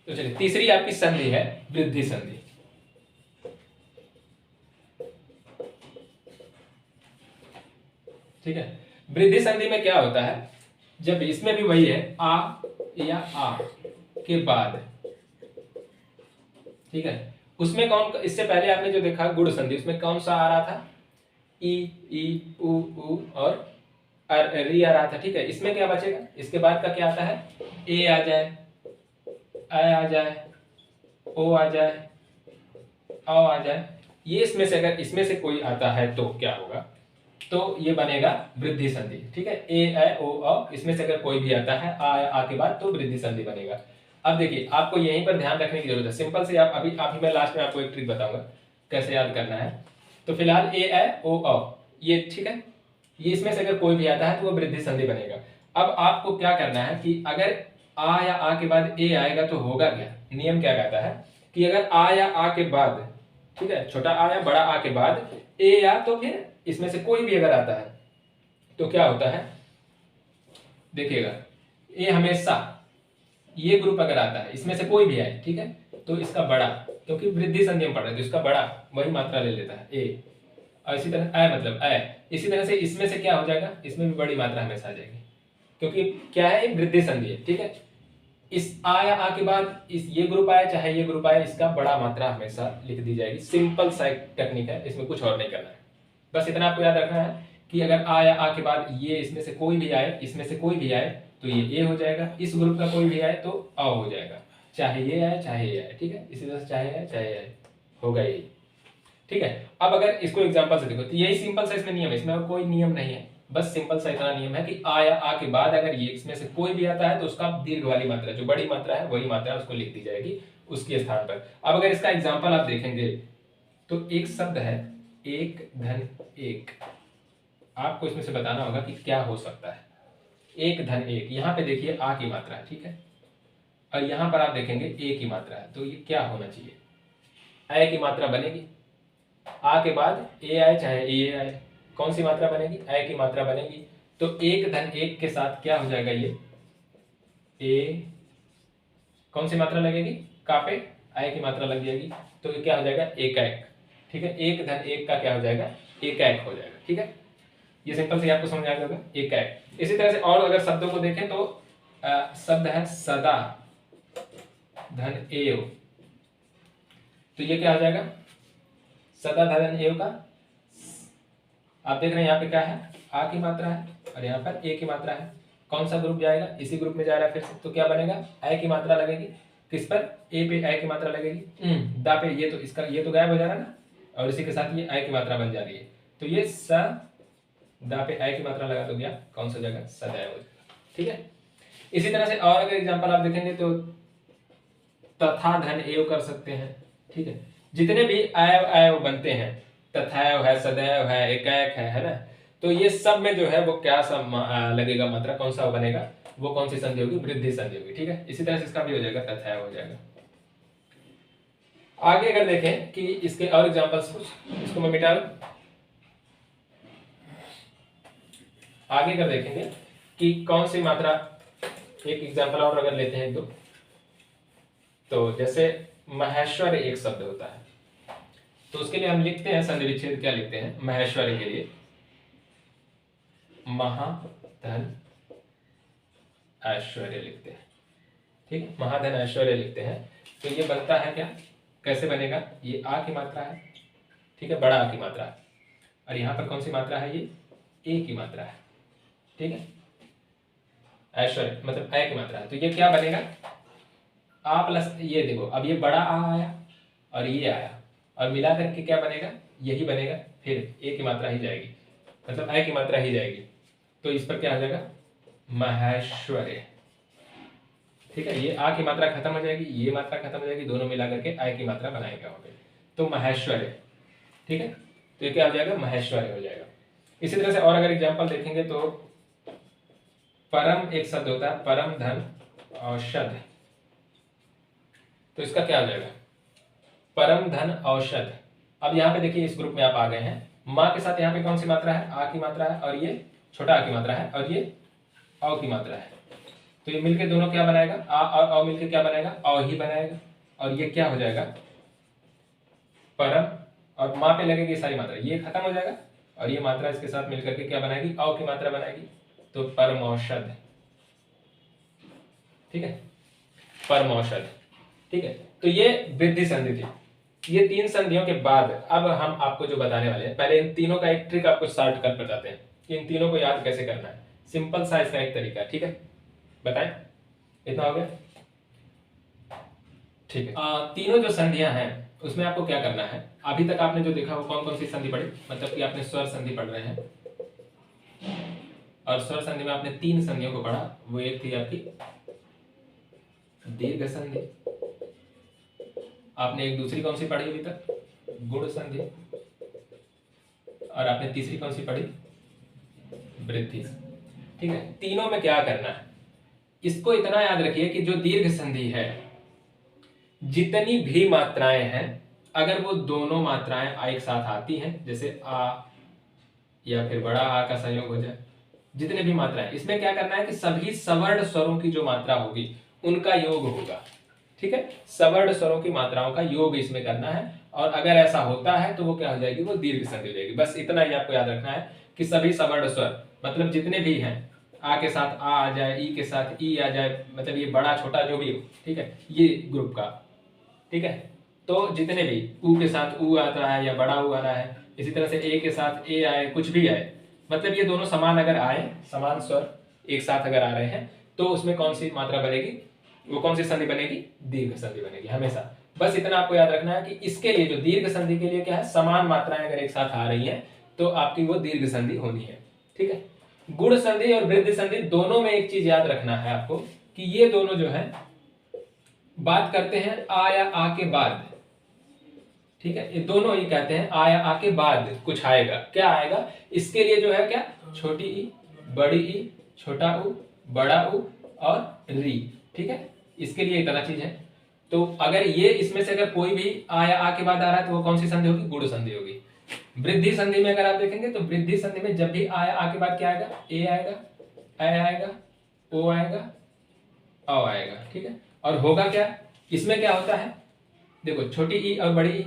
[SPEAKER 1] तो चलिए, तीसरी आपकी संधि है वृद्धि संधि। ठीक है, वृद्धि संधि में क्या होता है, जब इसमें भी वही है, आ या आ के बाद, ठीक है, उसमें कौन, इससे पहले आपने जो देखा गुण संधि, उसमें कौन सा आ रहा था, ई उ और री आ रहा था। ठीक है, इसमें क्या बचेगा, इसके बाद का क्या आता है, ए आ जाए, आ जाए, ओ आ जाए, औ आ जाए, ये इसमें से अगर इसमें से कोई आता है तो क्या होगा, तो ये बनेगा वृद्धि संधि। ठीक है, ए ओ औ, इसमें से अगर कोई भी आता है आ के बाद तो वृद्धि संधि बनेगा। अब देखिए, आपको यहीं पर ध्यान रखने की जरूरत है, सिंपल से आप अभी मैं लास्ट में आपको एक ट्रिक बताऊंगा कैसे याद करना है। तो फिलहाल ए ओ औ ये, ठीक है, ये इसमें से अगर कोई भी आता है तो वो वृद्धि संधि बनेगा। अब आपको क्या करना है कि अगर आ या आ के बाद ए आएगा तो होगा क्या, नियम क्या कहता है कि अगर आ या आ के बाद, ठीक है, छोटा आ या बड़ा आ के बाद ए या तो फिर इसमें से कोई भी अगर आता है तो क्या होता है, देखिएगा, ए हमेशा, ये ग्रुप अगर आता है इसमें से कोई भी आए, ठीक है, तो इसका बड़ा, क्योंकि वृद्धि संधि में पढ़ रहे हैं तो इसका बड़ा वही मात्रा ले लेता है ए, और इसी तरह ए मतलब ए, इसी तरह से इसमें से क्या हो जाएगा, इसमें भी बड़ी मात्रा हमेशा आ जाएगी, क्योंकि क्या है, वृद्धि संधि है। ठीक है, इस आ या आ के बाद इस ये ग्रुप आया चाहे ये ग्रुप आया, इसका बड़ा मात्रा हमेशा लिख दी जाएगी। सिंपल सा टेक्निक है, इसमें कुछ और नहीं करना है, बस इतना आपको याद रखना है कि अगर आ या आ के बाद ये इसमें से कोई भी आए, इसमें से कोई भी आए तो ये ए हो जाएगा, इस ग्रुप का कोई भी आए तो अ हो जाएगा, चाहे ये आए चाहे ये आए। ठीक है, इसी तरह से चाहे आए चाहे आए, होगा यही। ठीक है, अब अगर इसको एग्जांपल से देखो तो यही सिंपल सा इसमें नियम है, इसमें कोई नियम नहीं है, बस सिंपल सा इतना नियम है कि आ या आ के बाद अगर ये इसमें से कोई भी आता है तो उसका दीर्घ वाली मात्रा, जो बड़ी मात्रा है वही मात्रा उसको लिख दी जाएगी उसके स्थान पर। अब अगर इसका एग्जांपल आप देखेंगे तो एक शब्द है एक धन एक, आपको इसमें से बताना होगा कि क्या हो सकता है। एक धन एक, यहाँ पे देखिए आ की मात्रा है, ठीक है, और यहाँ पर आप देखेंगे ए की मात्रा है, तो ये क्या होना चाहिए, ए की मात्रा बनेगी, आ के बाद ए आए चाहे ए आए, कौन सी मात्रा बनेगी, ए की मात्रा बनेगी। तो 1 धन 1 के साथ क्या हो जाएगा, ये ए कौन सी मात्रा लगेगी, का पे आय की मात्रा लग जाएगी, तो ये क्या हो जाएगा, एकैक। ठीक है, 1 धन 1 का क्या हो जाएगा, एकैक हो जाएगा। ठीक है, ये सिंपल से आपको समझ आ गया होगा, एकैक। इसी तरह से और अगर शब्दों को देखें तो शब्द है सदा धन एव, तो ये क्या हो जाएगा, सदा धन एव का, आप देख रहे हैं यहाँ पे क्या है, आ की मात्रा है और यहाँ पर ए की मात्रा है। कौन सा ग्रुप जाएगा, इसी ग्रुप में जा रहा है फिर से, तो क्या बनेगा, आय की मात्रा लगेगी, किस पर, ए पे आय की मात्रा लगेगी, दा पे, ये तो इसका ये तो गायब हो जा रहा है ना, और इसी के साथ ये आय की मात्रा बन जा रही है, तो ये स दा पे आय की मात्रा लगा तो गया कौन सा जगह, सदैव हो जाएगा। ठीक है, इसी तरह से और अगर एग्जांपल आप देखेंगे तो तथा धन एव कर सकते हैं। ठीक है, जितने भी आयव आयव बनते हैं, तथैव है, सदैव है, एकैक है ना, तो ये सब में जो है वो क्या सब लगेगा मात्रा, कौन सा बनेगा, वो कौन सी संधि होगी, वृद्धि संधि होगी। ठीक है, इसी तरह से इसका भी हो जाएगा, तथैव हो जाएगा। आगे अगर देखें कि इसके और एग्जांपल्स कुछ, इसको मैं मिटा दूं। आगे अगर देखेंगे कि कौन सी मात्रा, एक एग्जांपल और अगर लेते हैं एक दो, तो जैसे महेश्वर एक शब्द होता है, तो उसके लिए हम लिखते हैं संधि विच्छेद, क्या लिखते हैं, महेश्वर के लिए महाधन ऐश्वर्य लिखते हैं। ठीक है, महाधन ऐश्वर्य लिखते हैं, तो ये बनता है क्या, कैसे बनेगा, ये आ की मात्रा है। ठीक है, बड़ा आ की मात्रा है, और यहाँ पर कौन सी मात्रा है, ये ए की मात्रा है। ठीक है, ऐश्वर्य मतलब आय की मात्रा है, तो ये क्या बनेगा, आ प्लस, ये देखो अब ये बड़ा आ आया और ये आया, और मिला करके क्या बनेगा, यही बनेगा, फिर ए की मात्रा ही जाएगी, मतलब आय की मात्रा ही जाएगी, तो इस पर क्या हो जाएगा, महेश्वर्य। ठीक है, ये आ की मात्रा खत्म हो जाएगी, ये मात्रा खत्म हो जाएगी, दोनों मिला करके आय की मात्रा बनाएगा हो गई, तो महेश्वर्य। ठीक है, तो ये क्या हो जाएगा, महेश्वर्य हो जाएगा। इसी तरह से और अगर एग्जांपल देखेंगे तो परम एक शब्द होता है, परम धन औषध, तो इसका क्या हो जाएगा, परम धन औषध। अब यहाँ पे देखिए इस ग्रुप में आप आ गए हैं, माँ के साथ यहाँ पे कौन सी मात्रा है, आ की मात्रा है, और ये छोटा आ की मात्रा है, और ये औ की मात्रा है, तो ये मिलके दोनों क्या बनाएगा, आ और औ मिलके क्या बनाएगा, औ ही बनाएगा, और ये क्या हो जाएगा, परम, और माँ पे लगेगी सारी मात्रा, ये खत्म हो जाएगा, और ये मात्रा इसके साथ मिलकर के क्या बनाएगी, औ की मात्रा बनाएगी, तो परम औषध। ठीक है, परम औषध। ठीक है, तो ये वृद्धि संधि थी। ये 3 संधियों के बाद अब हम आपको जो बताने वाले हैं, पहले इन तीनों का एक ट्रिक आपको शॉर्ट कर बताते हैं कि इन तीनों को याद कैसे करना है, सिंपल सा इसका एक तरीका। ठीक है, बताएं, इतना हो गया। ठीक है, तीनों जो संधियां हैं उसमें आपको क्या करना है, अभी तक आपने जो देखा वो कौन कौन सी संधि पढ़ी, मतलब कि आपने स्वर संधि पढ़ रहे हैं, और स्वर संधि में आपने 3 संधियों को पढ़ा, वो एक थी आपकी दीर्घ संधि, आपने एक दूसरी कौन सी पढ़ी अभी तक, गुण संधि, और आपने तीसरी कौन सी पढ़ी, वृद्धि। ठीक है, तीनों में क्या करना है, इसको इतना याद रखिए कि जो दीर्घ संधि है, जितनी भी मात्राएं हैं, अगर वो दोनों मात्राएं एक साथ आती हैं, जैसे आ या फिर बड़ा आ का संयोग हो जाए, जितने भी मात्राएं, इसमें क्या करना है कि सभी सवर्ण स्वरों की जो मात्रा होगी उनका योग होगा। ठीक है, सवर्ण स्वरों की मात्राओं का योग इसमें करना है, और अगर ऐसा होता है तो वो क्या हो जाएगी, वो दीर्घ संधि हो जाएगी। बस इतना ही आपको याद रखना है कि सभी सवर्ण स्वर, मतलब जितने भी हैं, आ के साथ आ जाए, ई के साथ ई आ जाए, मतलब ये बड़ा छोटा जो भी हो, ठीक है, ये ग्रुप का। ठीक है, तो जितने भी ऊ के साथ ऊ आता है या बड़ा ऊ आ रहा है, इसी तरह से ए के साथ ए आए, कुछ भी आए, मतलब ये दोनों समान अगर आए, समान स्वर एक साथ अगर आ रहे हैं, तो उसमें कौन सी मात्रा बनेगी, वो कौन सी संधि बनेगी, दीर्घ संधि बनेगी हमेशा। बस इतना आपको याद रखना है कि इसके लिए जो दीर्घ संधि के लिए क्या है, समान मात्राएं अगर एक साथ आ रही हैं तो आपकी वो दीर्घ संधि होनी है। ठीक है, गुण संधि और वृद्धि संधि दोनों में एक चीज याद रखना है आपको कि ये दोनों जो है बात करते हैं आ या आ के बाद। ठीक है, ये दोनों ही कहते हैं आ या आ के बाद कुछ आएगा, क्या आएगा, इसके लिए जो है क्या, छोटी ई, बड़ी ई, छोटा ऊ, बड़ा ऊ और री। ठीक है, इसके लिए इतना चीज है। तो अगर ये इसमें से अगर कोई भी आ या आ के बाद आ रहा है तो वो कौन सी संधि होगी, गुण संधि होगी। वृद्धि संधि में अगर आप देखेंगे तो वृद्धि संधि में जब भी आया आ के बाद क्या आएगा, ए आएगा, ए आएगा, ओ आएगा, औ आएगा, ठीक है। और होगा क्या, इसमें क्या होता है, देखो छोटी ई और बड़ी ई,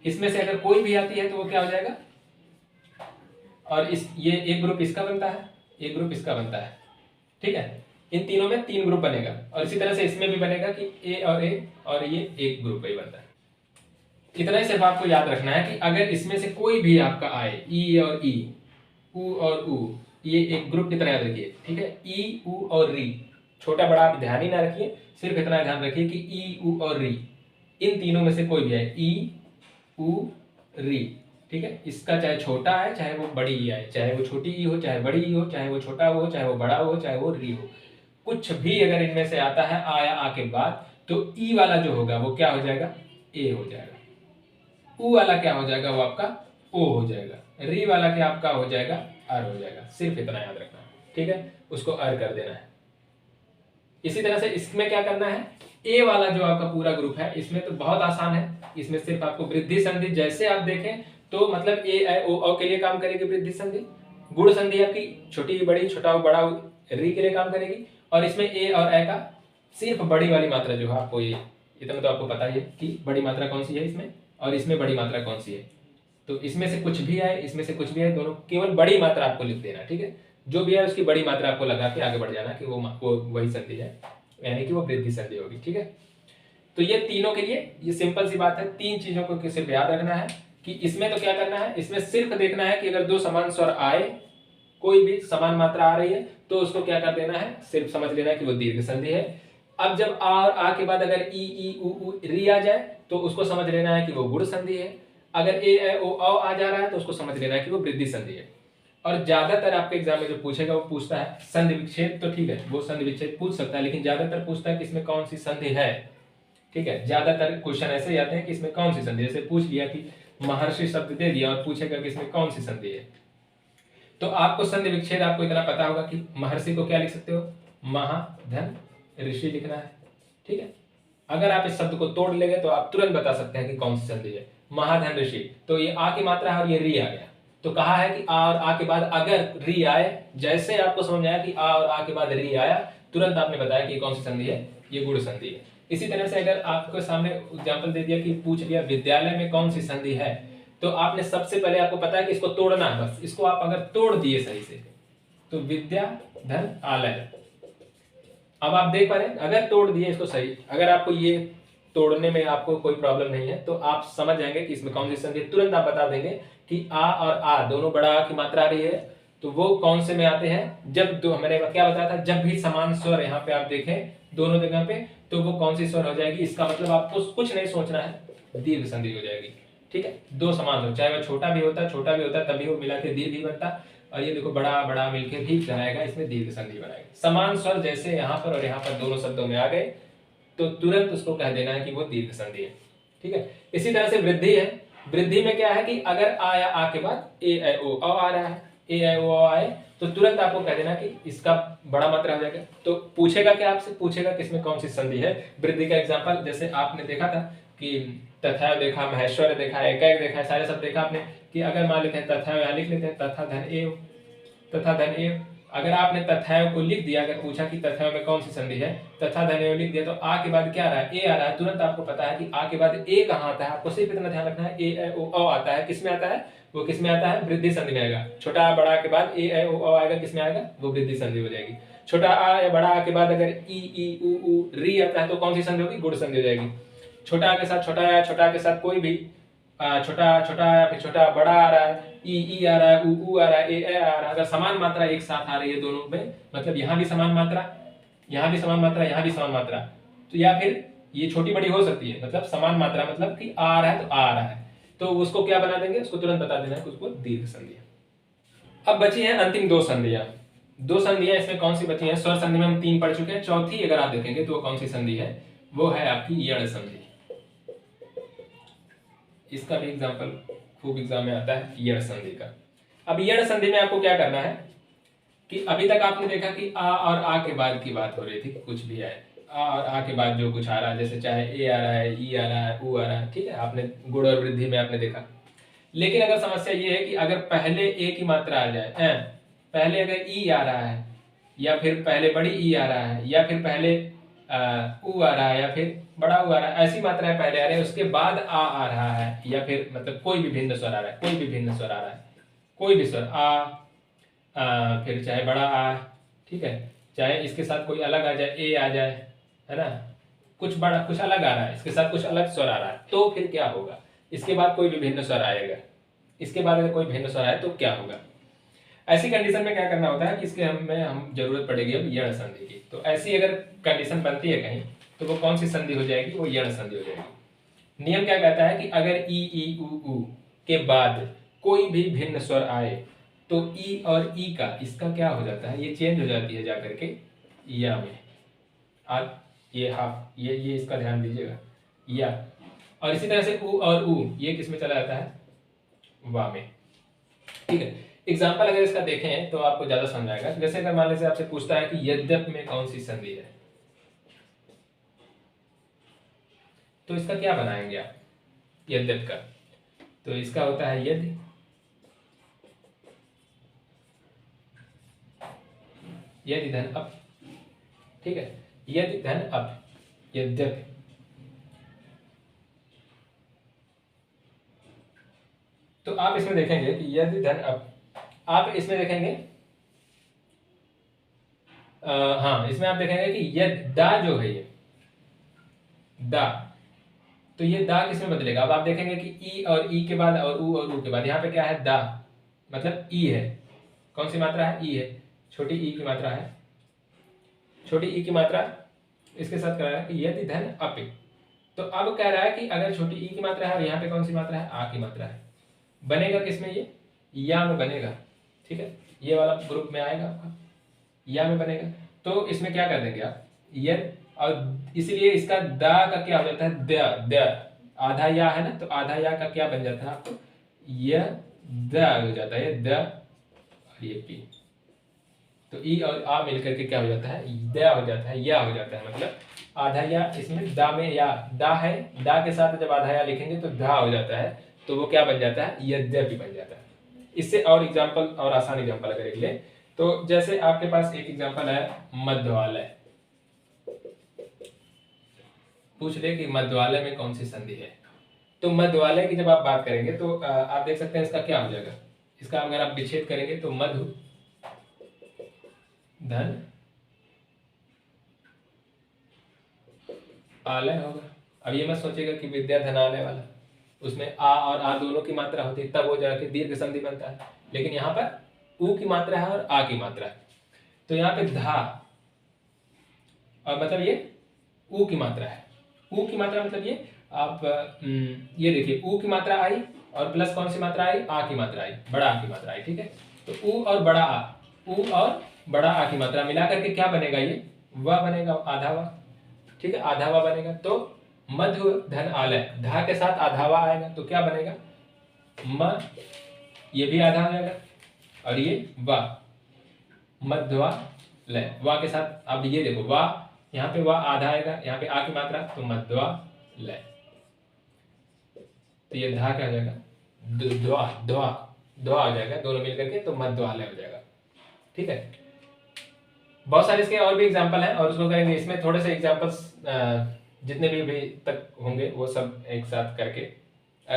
[SPEAKER 1] इसमें से अगर कोई भी आती है तो वो क्या हो जाएगा, और इस ये एक ग्रुप इसका बनता है, एक ग्रुप इसका बनता है, ठीक है। इन तीनों में 3 ग्रुप बनेगा, और इसी तरह से इसमें भी बनेगा कि ए और ये एक ग्रुप ही बनता है। इतना ही सिर्फ आपको याद रखना है कि अगर इसमें से कोई भी आपका आए, ई और ई, उ और उ, ये एक ग्रुप की तरह याद रखिए, ठीक है। ई, उ और री, छोटा बड़ा आप ध्यान ही ना रखिए, सिर्फ इतना ध्यान रखिए कि ई, उ और री, इन तीनों में से कोई भी आए, ई, उ, री, ठीक है। इसका चाहे छोटा है चाहे वो बड़ी ई आए, चाहे वो छोटी ई हो चाहे बड़ी ई हो, चाहे वो छोटा हो चाहे वो बड़ा हो चाहे वो री हो, कुछ भी अगर इनमें से आता है आया आ के बाद, तो ई वाला जो होगा वो क्या हो जाएगा, ए हो जाएगा। उ वाला क्या हो जाएगा, वो आपका ओ हो जाएगा। री वाला क्या आपका हो जाएगा, आर हो जाएगा। सिर्फ इतना याद रखना है, ठीक है, उसको आर कर देना है। इसी तरह से इसमें क्या करना है, ए वाला जो आपका पूरा ग्रुप है, इसमें तो बहुत आसान है, इसमें सिर्फ आपको वृद्धि संधि जैसे आप देखें तो मतलब ए ऐ ओ औ के लिए काम करेगी वृद्धि संधि, गुण संधि आपकी छोटी बड़ी, छोटा बड़ा री के लिए काम करेगी, और इसमें ए और ए का सिर्फ बड़ी वाली मात्रा जो है आपको ये इतना तो आपको पता ही है कि बड़ी मात्रा कौन सी है इसमें, और इसमें बड़ी मात्रा कौन सी है। तो इसमें से कुछ भी आए, इसमें से कुछ भी आए, दोनों केवल बड़ी मात्रा आपको लिख देना, ठीक है। जो भी है उसकी बड़ी मात्रा आपको लगा के आगे बढ़ जाना कि वो वही संधि है, यानी कि वो वृद्धि संधि होगी, ठीक है। तो ये तीनों के लिए ये सिंपल सी बात है, 3 चीजों को सिर्फ याद रखना है कि इसमें तो क्या करना है, इसमें सिर्फ देखना है कि अगर 2 समान स्वर आए, कोई भी समान मात्रा आ रही है तो उसको क्या कर देना है, सिर्फ समझ लेना है कि वो दीर्घ संधि है। अब जब आ और आ के बाद अगर ई उ री आ जाए तो उसको समझ लेना है कि वो गुण संधि है। अगर ए ऐ ओ औ आ जा रहा है तो उसको समझ लेना है कि वो वृद्धि संधि है। और ज्यादातर आपके एग्जाम में जो पूछेगा वो पूछता है संधि विच्छेद, तो ठीक है वो संधि विच्छेद पूछ सकता है, लेकिन ज्यादातर पूछता है कि इसमें कौन सी संधि है, ठीक है। ज्यादातर क्वेश्चन ऐसे ही आते हैं कि इसमें कौन सी संधि, जैसे पूछ लिया कि महर्षि शब्द दे दिया और पूछेगा कि इसमें कौन सी संधि है, तो आपको संधि विच्छेद आपको इतना पता होगा कि महर्षि को क्या लिख सकते हो, महाधन ऋषि लिखना है, ठीक है। अगर आप इस शब्द को तोड़ लेंगे तो आप तुरंत बता सकते हैं कि कौन सी संधि है, महाधन ऋषि। तो ये आ की मात्रा है और ये री आ गया, तो कहा है कि आ और आ के बाद अगर री आए, जैसे आपको समझ आया कि आ और आ के बाद री आया, तुरंत आपने बताया कि कौन सी संधि है, ये गुण संधि है। इसी तरह से अगर आपको सामने एग्जाम्पल दे दिया कि पूछ लिया विद्यालय में कौन सी संधि है, तो आपने सबसे पहले आपको पता है कि इसको तोड़ना है, बस इसको आप अगर तोड़ दिए सही से तो विद्या धन आलय। अब आप देख पा रहे हैं अगर तोड़ दिए इसको सही, अगर आपको ये तोड़ने में आपको कोई प्रॉब्लम नहीं है तो आप समझ जाएंगे कि इसमें कौन सी संधि है, तुरंत आप बता देंगे कि आ और आ दोनों बड़ा आ की मात्रा आ रही है, तो वो कौन से में आते हैं, जब दो मैंने क्या बताया था, जब भी समान स्वर यहाँ पे आप देखें दोनों जगह पे तो वो कौन सी स्वर हो जाएगी, इसका मतलब आपको कुछ नहीं सोचना है, दीर्घ संधि हो जाएगी, ठीक है। 2 समान हो, चाहे वो छोटा भी होता तभी वो मिला के दीर्घ ही बनता, और ये देखो बड़ा बड़ा मिलके भी बनाएगा, इसमें दीर्घ संधि बनाएगा। समान स्वर जैसे यहाँ पर और यहाँ पर दोनों शब्दों में आ गए तो तुरंत उसको कह देना है कि वो दीर्घ संधि है, ठीक है। इसी तरह से वृद्धि है, वृद्धि में क्या है कि अगर आ या आ के बाद ए ऐ ओ औ आ रहा है, ए ऐ ओ औ आए तो तुरंत आपको कह देना कि इसका बड़ा मात्रा हो जाएगा। तो पूछेगा क्या आपसे, पूछेगा किसमें कौन सी संधि है। वृद्धि का एग्जाम्पल जैसे आपने देखा था कि तथा देखा, महेश्वर देखा, एक देखा, सारे सब देखा आपने कि अगर मान लेते हैं तथा यहाँ लिख लेते हैं तथा धन एव, तथा धन एव। अगर आपने तथैव को लिख दिया, अगर पूछा कि तथैव में कौन सी संधि है, तथा धन एव लिख दिया, तो आ के बाद क्या आ रहा है, ए आ रहा है, तुरंत आपको पता है कि आ के बाद ए कहाँ आता है, आपको सिर्फ इतना ध्यान रखना है ए ऐ ओ औ आता है, किसमें आता है, वो किसमें आता है, वृद्धि संधि में आएगा। छोटा आ बड़ा के बाद ए ऐ ओ औ आएगा, किसमें आएगा, वो वृद्धि संधि हो जाएगी। छोटा आ या बड़ा आ के बाद अगर ई उ री आता है तो कौन सी संधि होगी, गुण संधि हो जाएगी। छोटा आ के साथ छोटा या छोटा के साथ कोई भी छोटा छोटा या फिर छोटा बड़ा आ रहा है, ई आ रहा है, उ आ रहा है, ए आ रहा है, अगर समान मात्रा एक साथ आ रही है दोनों में, मतलब यहाँ भी समान मात्रा, यहाँ भी समान मात्रा, यहाँ भी समान मात्रा, तो या फिर ये छोटी बड़ी हो सकती है, मतलब समान मात्रा मतलब कि आ रहा है तो आ रहा है, तो उसको क्या बना देंगे, उसको तुरंत बता देना है, उसको दीर्घ संधि। अब बची है अंतिम 2 संधियां। 2 संधियां इसमें कौन सी बची है, स्वर संधि में हम 3 पढ़ चुके हैं, चौथी अगर आप देखेंगे तो वो कौन सी संधि है, वो है आपकी यण संधि। इसका भी एग्जाम्पल खूब एग्जाम में आता है, यण संधि का। अब यण संधि में आपको क्या करना है कि अभी तक आपने देखा कि आ और आ के बाद की बात हो रही थी, कुछ भी आए, आ और आ के बाद जो कुछ आ रहा है, जैसे चाहे ए आ रहा है, ई आ रहा है, उ आ रहा है, ठीक है, आपने गुण और वृद्धि में आपने देखा। लेकिन अगर समस्या ये है कि अगर पहले ए की मात्रा आ जाए, पहले अगर ई आ रहा है, या फिर पहले बड़ी ई आ रहा है, या फिर पहले ऊ आ रहा है, या फिर बड़ा ऊ आ रहा है, ऐसी मात्राएं पहले आ रही है, उसके बाद आ रहा है, या फिर मतलब कोई भी भिन्न स्वर आ रहा है, कोई भी भिन्न स्वर आ रहा है, कोई भी स्वर फिर चाहे बड़ा आ, ठीक है, चाहे इसके साथ कोई अलग आ जाए, ए आ जाए, है ना, कुछ बड़ा कुछ अलग आ रहा है, इसके साथ कुछ अलग स्वर आ रहा है, तो फिर क्या होगा? इसके बाद कोई भी भिन्न स्वर आएगा, इसके बाद अगर कोई भिन्न स्वर आए तो क्या होगा? ऐसी कंडीशन में क्या करना होता है कि इसके हम जरूरत पड़ेगी अब यण संधि की। तो ऐसी अगर कंडीशन बनती है कहीं, तो वो कौन सी संधि हो जाएगी? वो यण संधि हो जाएगी। नियम क्या कहता है कि अगर ई ऊ के बाद कोई भी भिन्न स्वर आए तो ई और ई का इसका क्या हो जाता है? ये चेंज हो जाती है जाकर के या में। आप ये हाफ ये इसका ध्यान दीजिएगा, या। और इसी तरह से ऊ और ऊ ये किस में चला जाता है? वा में। ठीक है, एग्जाम्पल अगर इसका देखें तो आपको ज्यादा समझ आएगा। जैसे अगर मान लीजिए आपसे पूछता है कि यद्यप में कौन सी संधि है, तो इसका क्या बनाएंगे आप? यद्यप का तो इसका होता है यदि, यदि धन अप, ठीक है, यदि धन अप, यद्यप। तो आप इसमें देखेंगे कि यदि धन अप, आप इसमें देखेंगे हाँ, इसमें आप देखेंगे कि यद दा जो है, ये दा, तो ये दा किस में बदलेगा? अब आप देखेंगे कि ई और ई के बाद और ऊ के बाद यहाँ पे क्या है? दा, मतलब ई है। कौन सी मात्रा है? ई है, छोटी ई की मात्रा है, छोटी ई की मात्रा इसके साथ कह रहा है कि यदि धन अप। तो अब कह रहा है कि अगर छोटी ई की मात्रा है और यहाँ पे कौन सी मात्रा है? आ की मात्रा है, बनेगा किसमें? ये या में बनेगा, ठीक है, ये वाला ग्रुप में आएगा आपका, या में बनेगा। तो इसमें क्या कर देंगे आप? यद, और इसलिए इसका दा का क्या हो जाता है? द, द, आधा या है ना, तो आधा या का क्या बन जाता है आपको? य द हो जाता है, द और ये पी। तो ई और आ मिलकर के क्या हो जाता है? द हो जाता है, या हो जाता है, मतलब आधा या, इसमें दा में या दा है, दा के साथ जब आधा या लिखेंगे तो धा हो जाता है, तो वो क्या बन जाता है? यद्यपि बन जाता है। इससे और एग्जाम्पल, और आसान एग्जाम्पल अगर एक ले, तो जैसे आपके पास एक एग्जाम्पल है मध्यवालय। पूछ ले कि मध्यवालय में कौन सी संधि है, तो मध्यवालय की जब आप बात करेंगे तो आप देख सकते हैं इसका क्या हो जाएगा? इसका अगर आप विच्छेद करेंगे तो मधु धन आलय होगा। अब ये मत सोचेगा कि विद्या धनालय वाला, उसमें आ और आ दोनों की मात्रा होती है, तब वो जाके दीर्घ संधि बनता है। लेकिन यहाँ पर ऊ की मात्रा है और आ की मात्रा है, तो यहाँ पे धा, और मतलब ये ऊ की मात्रा है। ऊ की मात्रा मतलब ये आप ये देखिए, ऊ की मात्रा आई और प्लस कौन सी मात्रा आई? आ की मात्रा आई, बड़ा आ की मात्रा आई, ठीक है। तो ऊ और बड़ा आ, ऊ और बड़ा आ की मात्रा मिला करके क्या बनेगा? ये व बनेगा, आधा व, ठीक है, आधा व बनेगा। तो मध्य धन आलय, धा के साथ आधा व आएगा तो क्या बनेगा? म, ये भी आधा हो जाएगा, और ये वा, मध्वा लय, वा के साथ। अब ये देखो वा, यहाँ पे वा आधा आएगा, यहाँ पे आ की मात्रा, तो मध्वा लय, तो ये धा क्या हो जाएगा? द्वा, द्वा, द्वा हो जाएगा, दोनों मिलकर के, तो मध्वालय हो जाएगा, ठीक है। बहुत सारे इसके और भी एग्जाम्पल हैं, और उसको करेंगे, इसमें थोड़े से एग्जाम्पल्स जितने भी तक होंगे वो सब एक साथ करके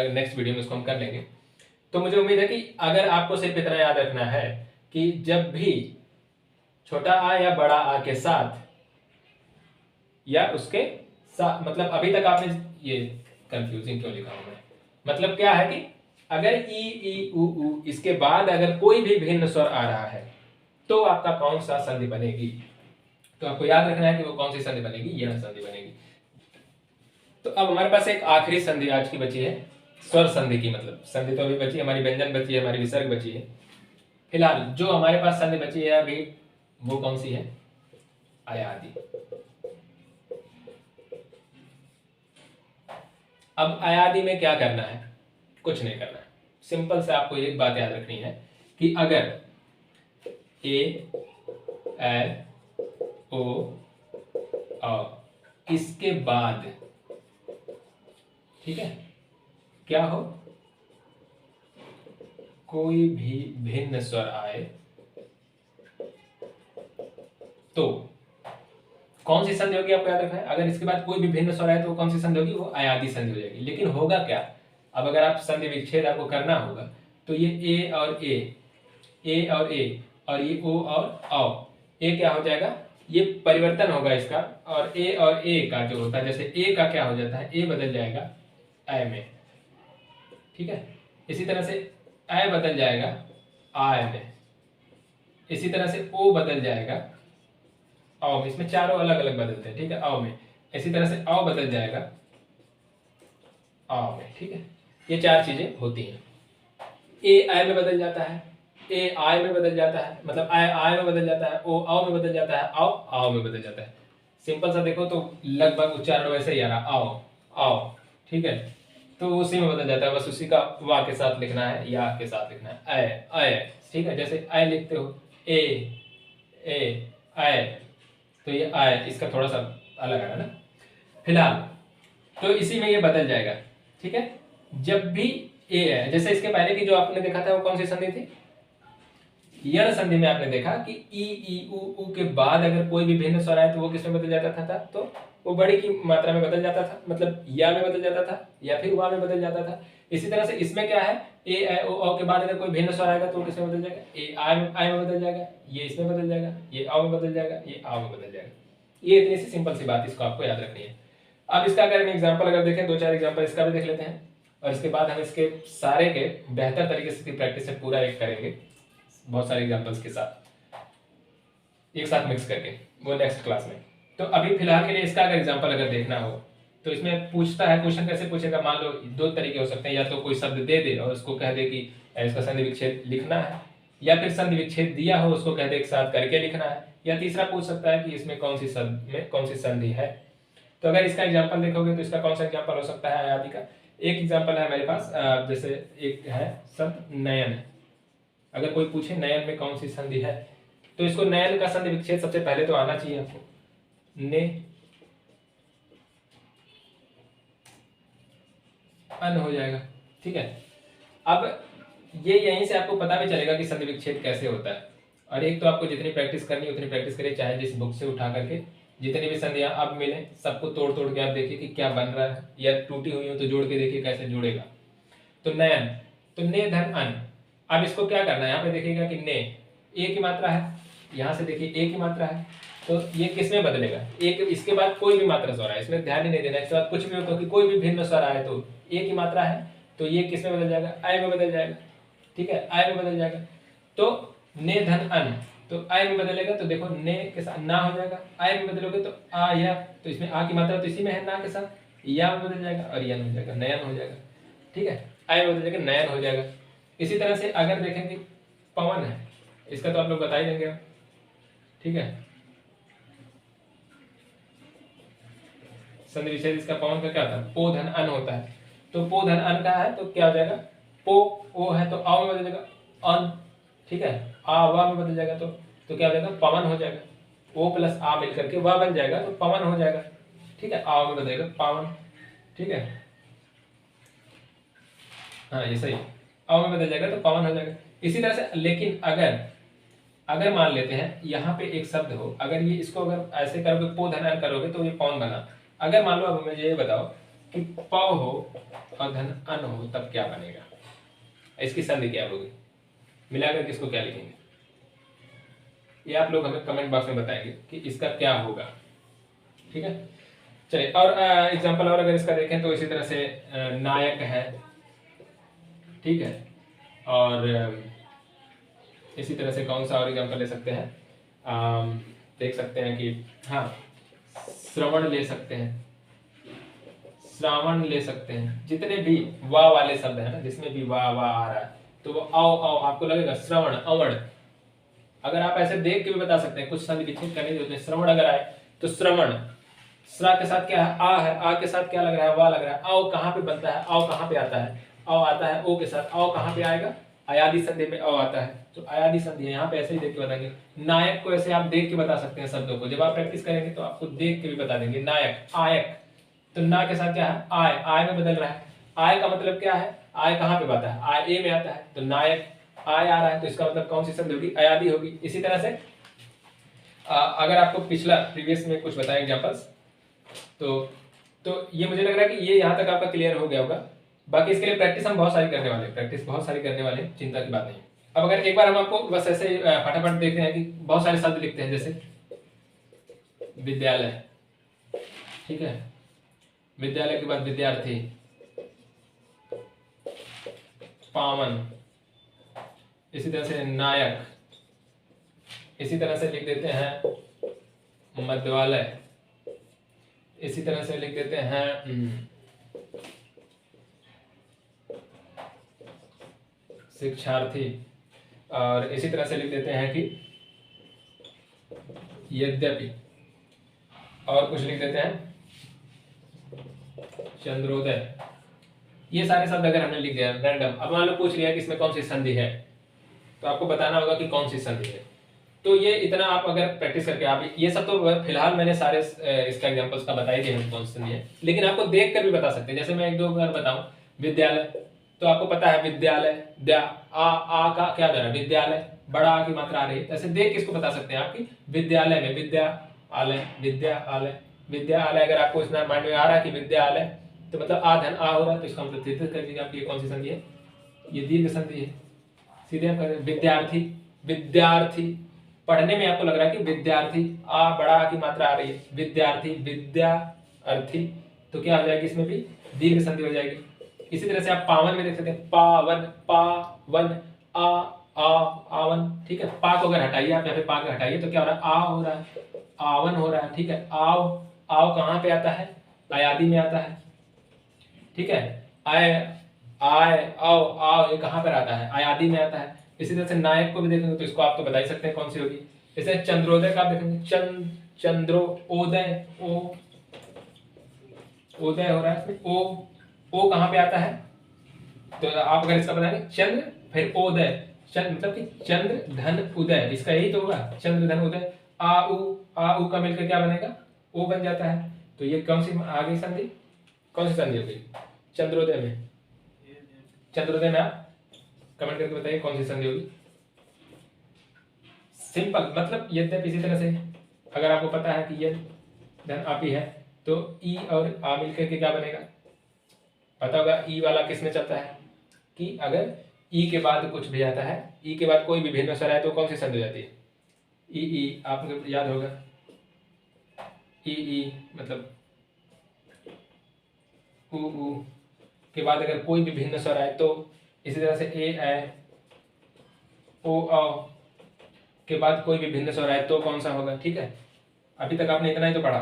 [SPEAKER 1] नेक्स्ट वीडियो में उसको हम कर लेंगे। तो मुझे उम्मीद है कि अगर आपको सिर्फ इतना याद रखना है कि जब भी छोटा आ या बड़ा आ के साथ या उसके साथ, मतलब अभी तक आपने ये कंफ्यूजिंग क्यों लिखा हूं मैं, मतलब क्या है कि अगर ई ऊ इसके बाद अगर कोई भी भिन्न स्वर आ रहा है तो आपका कौन सा संधि बनेगी? तो आपको याद रखना है कि वो कौन सी संधि बनेगी? यह संधि बनेगी। तो अब हमारे पास एक आखिरी संधि आज की बची है, स्वर संधि की, मतलब संधि तो अभी बची, हमारी व्यंजन बची है, हमारी विसर्ग बची है। फिलहाल जो हमारे पास संधि बची है अभी, वो कौन सी है? अयादि। अब अयादि में क्या करना है? कुछ नहीं करना है, सिंपल से आपको एक बात याद रखनी है कि अगर ए एल ओ इसके बाद, ठीक है, क्या हो? कोई भी भिन्न स्वर आए तो कौन सी संधि होगी, आपको याद रखना है। अगर इसके बाद कोई भी भिन्न स्वर आए तो कौन सी संधि होगी, वो अयादी संधि हो जाएगी। लेकिन होगा क्या, अब अगर आप संधि विच्छेद आपको करना होगा तो ये ए और ये ओ और औ, ए क्या हो जाएगा, ये परिवर्तन होगा इसका, और ए और ए का जो होता है, जैसे ए का क्या हो जाता है, ए बदल जाएगा ऐ में, ठीक है। इसी तरह से ऐ बदल जाएगा आय में, इसी तरह से ओ बदल जाएगा औ में। इसमें चारों अलग अलग बदलते हैं, ठीक है, औ में। इसी तरह से औ बदल जाएगा औ में, ठीक है। ये चार चीजें होती हैं। ए आय में बदल जाता है, ए आय में बदल जाता है, मतलब आय आय में बदल जाता है, ओ औ में बदल जाता है, औ आओ में बदल जाता है। सिंपल सा देखो तो लगभग उच्चारण वैसे ही आ रहा, आओ आओ, ठीक है। तो उसी में बदल जाता है, बस उसी का वा के साथ लिखना है, या के साथ लिखना है, आय आय, ठीक है। जैसे आय लिखते हो ए आय, तो ये आय, इसका थोड़ा सा अलग आ रहा है ना। फिलहाल तो इसी में ये बदल जाएगा, ठीक है। जब भी ए है, जैसे इसके पहले की जो आपने देखा था वो कौन सी संधि थी, यण संधि में आपने देखा कि ई उ के बाद अगर कोई भी भिन्न स्वर आए तो वो किसमें बदल जाता था, तो वो बड़ी की मात्रा में बदल जाता था, मतलब या में बदल जाता था या फिर वा में बदल जाता था। इसी तरह से इसमें क्या है, ए ऐ ओ औ के बाद अगर कोई भिन्न स्वर आएगा तो वो किसमें बदल जाएगा, ए आय में बदल जाएगा, ये इसमें बदल जाएगा, ये औ में बदल जाएगा, ये आ में बदल जाएगा। ये इतनी सी सिंपल सी बात, इसको आपको याद रखनी है। अब इसका अगर हम एग्जाम्पल अगर देखें, दो चार एग्जाम्पल इसका भी देख लेते हैं, और इसके बाद हम इसके सारे के बेहतर तरीके से प्रैक्टिस से पूरा एक करेंगे, बहुत सारे एग्जाम्पल्स के साथ एक साथ मिक्स करके, वो नेक्स्ट क्लास में। तो अभी फिलहाल के लिए इसका अगर एग्जाम्पल अगर देखना हो तो इसमें पूछता है, क्वेश्चन कैसे पूछेगा, मान लो दो तरीके हो सकते हैं, या तो कोई शब्द दे दे और उसको कह दे कि इसका संधि विच्छेद लिखना है, या फिर संधि विच्छेद दिया हो उसको कह दे एक साथ करके लिखना है, या तीसरा पूछ सकता है कि इसमें कौन सी शब्द में कौन सी संधि है। तो अगर इसका एग्जाम्पल देखोगे तो इसका कौन सा एग्जाम्पल हो सकता है अयादी का। एक एग्जाम्पल है मेरे पास, जैसे एक है शब्द नयन, अगर कोई पूछे नयन में कौन सी संधि है, तो इसको नयन का संधि विच्छेद सबसे पहले तो आना चाहिए आपको, ने अन हो जाएगा, ठीक है। अब ये यहीं से आपको पता भी चलेगा कि संधि विच्छेद कैसे होता है। और एक तो आपको जितनी प्रैक्टिस करनी उतनी प्रैक्टिस करिए, चाहे जिस बुक से उठा करके जितनी भी संधियां अब मिले सबको तोड़ तोड़ के आप देखिए कि क्या बन रहा है, या टूटी हुई हो तो जोड़ के देखिए कैसे जुड़ेगा। तो नयन, तो ने धन अन। अब इसको क्या करना है, यहाँ पे देखिएगा कि ने ए की मात्रा है, यहाँ से देखिए ए की मात्रा है, तो ये किसमें बदलेगा, एक इसके बाद कोई भी मात्रा स्वर आए, इसमें ध्यान ही नहीं देना। इसके बाद कुछ भी हो तो कि कोई भी भिन्न स्वर आए तो ए की मात्रा है, तो ये किसमें बदल जाएगा, आय में बदल जाएगा, ठीक है, आय में बदल जाएगा। तो ने धन अन, तो आय में बदलेगा, तो देखो ने के साथ ना हो जाएगा, आय में बदलोगे तो आ या, तो इसमें आ की मात्रा तो इसी में है ना के साथ, या में बदल जाएगा और यन हो जाएगा, नयन हो जाएगा, ठीक है। आय में बदल जाएगा, नयन हो जाएगा। इसी तरह से अगर देखेंगे पवन है, इसका तो आप लोग बता ही देंगे, ठीक है। संधि विच्छेद इसका पवन का क्या होता है, पो धन अन होता है, तो पो धन अन का है तो क्या हो जाएगा, पो ओ है तो आ में बदल जाएगा अन, ठीक है, आ वा में बदल जाएगा, तो क्या हो जाएगा, पवन हो जाएगा, ओ प्लस आ मिलकर के वा बन जाएगा तो पवन हो जाएगा, ठीक है। आ में बदलेगा पावन, ठीक है, हाँ ये सही, आ में बदल जाएगा तो पवन हो जाएगा। इसी तरह से लेकिन अगर मान लेते हैं यहाँ पे एक शब्द हो, अगर ये इसको अगर ऐसे करोगे पो धन अन करोगे तो ये पवन बना। अगर मान लो अब मुझे ये बताओ कि प हो और धन अन हो तब क्या बनेगा, इसकी संधि क्या होगी, मिलाकर किसको क्या लिखेंगे, ये आप लोग हमें कमेंट बॉक्स में बताएंगे कि इसका क्या होगा, ठीक है। चलिए और एग्जांपल और अगर इसका देखें तो इसी तरह से नायक है, ठीक है। और इसी तरह से कौन सा और एग्जांपल ले सकते हैं, देख सकते हैं कि हाँ श्रवण ले सकते हैं, श्रावण ले सकते हैं, जितने भी वा वाले शब्द है ना, जिसमें भी वा वा आ रहा है तो वो आओ आओ आपको लगेगा, श्रवण अवण। अगर आप ऐसे देख के भी बता सकते हैं, कुछ संधि विच्छेद करने होते हैं, श्रवण अगर आए तो श्रवण, श्रा के साथ क्या है, आ है, आ के साथ क्या लग रहा है, वा लग रहा है। आओ कहाँ पे बनता है, आओ कहाँ पे आता है, आओ आता है ओ के साथ, आओ कहाँ पे आएगा, अयादी संधि में आओ आता है, तो अयादी संधि है, यहाँ पे ऐसे ही देख के बताएंगे। नायक को ऐसे आप देख के बता सकते हैं शब्दों को, जब आप प्रैक्टिस करेंगे तो आपको देख के भी बता देंगे। नायक, आयक, तो ना के साथ क्या है, आय, आय में बदल रहा है। आय का मतलब क्या है, आय कहाँ पे आता है, आय ए में आता है, तो नायक आय आ रहा है तो इसका मतलब कौन सी संधि होगी? अयादी होगी। इसी तरह से अगर आपको पिछला प्रीवियस में कुछ बताया एग्जांपल्स, तो ये मुझे लग रहा है कि ये यहाँ तक आपका क्लियर हो गया होगा। बाकी इसके लिए प्रैक्टिस हम बहुत सारी करने वाले हैं, प्रैक्टिस बहुत सारी करने वाले हैं, चिंता की बात नहीं। अब अगर एक बार हम आपको बस ऐसे फटाफट देखते हैं कि बहुत सारे शब्द लिखते हैं, जैसे विद्यालय, ठीक है, विद्यालय के बाद विद्यार्थी, पावन, इसी तरह से नायक, इसी तरह से लिख देते हैं मध्यवालय, इसी तरह से लिख देते हैं शिक्षार्थी, और इसी तरह से लिख देते हैं कि यद्यपि, और कुछ लिख देते हैं चंद्रोदय। ये सारे शब्द अगर हमने लिख दिया रैंडम, अब मान लो पूछ लिया कि इसमें कौन सी संधि है, तो आपको बताना होगा कि कौन सी संधि है। तो ये इतना आप अगर प्रैक्टिस करके, आप ये सब तो फिलहाल मैंने सारे इसका एग्जांपल्स का बता ही दिया है कौन सी संधि है, लेकिन आपको देख कर भी बता सकते हैं। जैसे मैं एक दो बार बताऊं, विद्यालय, तो आपको पता है विद्यालय, द्या आ का क्या दर है? विद्यालय, बड़ा आ की मात्रा आ रही है, ऐसे देख के इसको बता सकते हैं आपकी विद्यालय में विद्यालय, विद्यालय, विद्यालय। अगर आपको इसमें माइंड में आ रहा है कि विद्यालय, तो मतलब आ धन आ हो रहा है, तो इसका मतलब तीर्थ कर दीजिए आपकी कौन सी संधि है? ये दीर्घ संधि है। सीधे आप करें विद्यार्थी, विद्यार्थी, पढ़ने में आपको लग रहा है कि विद्यार्थी, आ बड़ा आ की मात्रा आ रही है, विद्यार्थी, विद्यार्थी, तो क्या हो जाएगी? इसमें भी दीर्घ संधि हो जाएगी। इसी तरह से आप पावन में देख सकते हैं, पावन, पावन, आवन, ठीक है। पा को अगर हटाइए आप, यहाँ पे पा को हटाइए तो क्या हो रहा है? आ हो रहा है, आवन हो रहा है, ठीक है। आओ कहाँ पे आता है? अयादी में आता है, ठीक है। आय आओ आओ ये कहाँ पर आता है? अयादी में आता है। इसी तरह से नायक को भी देखेंगे तो इसको आप तो बता ही सकते हैं कौन सी होगी। जैसे चंद्रोदय का आप देखेंगे, चंद्रोदय, उदय हो रहा है इसमें, ओ कहाँ पे आता है? तो आप अगर इसका बताएंगे चंद्र फिर ओदय, चंद्र मतलब कि चंद्र धन उदय, इसका यही तो होगा, चंद्र धन उदय। आ उ का मिलकर क्या बनेगा? ओ बन जाता है। तो ये कौन सी आ गई संधि? कौन सी संधि हो गई? चंद्रोदय में, चंद्रोदय में आप कमेंट करके बताइए कौन सी संधि होगी। सिंपल, मतलब यद्यपि। इसी तरह से अगर आपको पता है कि ये धन आप ही है, तो ई और आ मिलकर के क्या बनेगा? पता होगा ई वाला किस में चलता है कि अगर ई के बाद कुछ भी आता है, ई के बाद कोई भी भिन्न स्वर है तो कौन सी संधि हो जाती है? ई, आपको याद होगा, ई मतलब उ के बाद अगर कोई भी भिन्न स्वर आए तो, इसी तरह से ए ओ के बाद कोई भी भिन्न स्वर आए तो कौन सा होगा? ठीक है, अभी तक आपने इतना ही तो पढ़ा।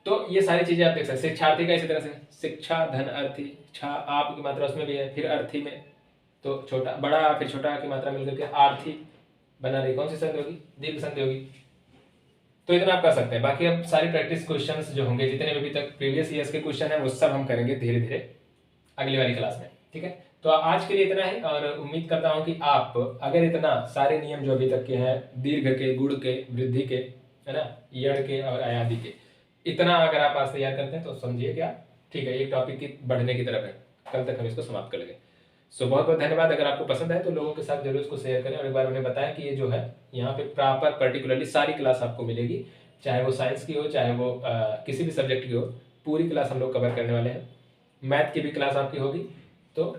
[SPEAKER 1] तो ये सारी चीजें आप देख सकते हैं। शिक्षार्थी का इसी तरह से, शिक्षा धन अर्थी, छा आप की मात्रा उसमें भी है, फिर अर्थी में तो छोटा बड़ा फिर छोटा की मात्रा मिलकर के आर्थी बना रही, कौन सी संधि होगी? दीर्घ संधि होगी। तो इतना आप कर सकते हैं। बाकी अब सारी प्रैक्टिस क्वेश्चंस जो होंगे, जितने अभी तक प्रीवियस ईयर्स के क्वेश्चन है, वो सब हम करेंगे धीरे धीरे अगली वाली क्लास में, ठीक है। तो आज के लिए इतना है, और उम्मीद करता हूं कि आप अगर इतना सारे नियम जो अभी तक के हैं, दीर्घ के, गुण के, वृद्धि के, है ना, यड़ के और अयादी के, इतना अगर आप आज तैयार करते हैं तो समझिए क्या ठीक है, एक टॉपिक की बढ़ने की तरफ है। कल तक हम इसको समाप्त कर लेंगे। सो बहुत बहुत धन्यवाद। अगर आपको पसंद आए तो लोगों के साथ जरूर इसको शेयर करें, और एक बार उन्हें बताएं कि ये जो है यहाँ पे प्रॉपर पर्टिकुलरली सारी क्लास आपको मिलेगी, चाहे वो साइंस की हो, चाहे वो किसी भी सब्जेक्ट की हो, पूरी क्लास हम लोग कवर करने वाले हैं। मैथ की भी क्लास आपकी होगी, तो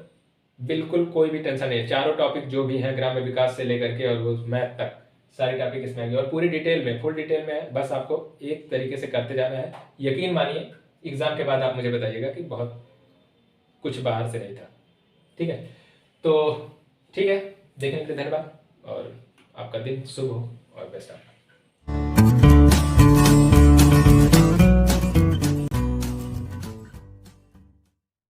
[SPEAKER 1] बिल्कुल कोई भी टेंशन नहीं है। चारों टॉपिक जो भी हैं, ग्राम्य विकास से लेकर के और वो मैथ तक, सारे टॉपिक इसमें आएंगे, और पूरी डिटेल में, फुल डिटेल में। बस आपको एक तरीके से करते जाना है। यकीन मानिए, एग्जाम के बाद आप मुझे बताइएगा कि बहुत कुछ बाहर से नहीं था, ठीक है। तो ठीक है, देखने के लिए धन्यवाद, और आपका दिन शुभ हो और बेस्ट ऑफ।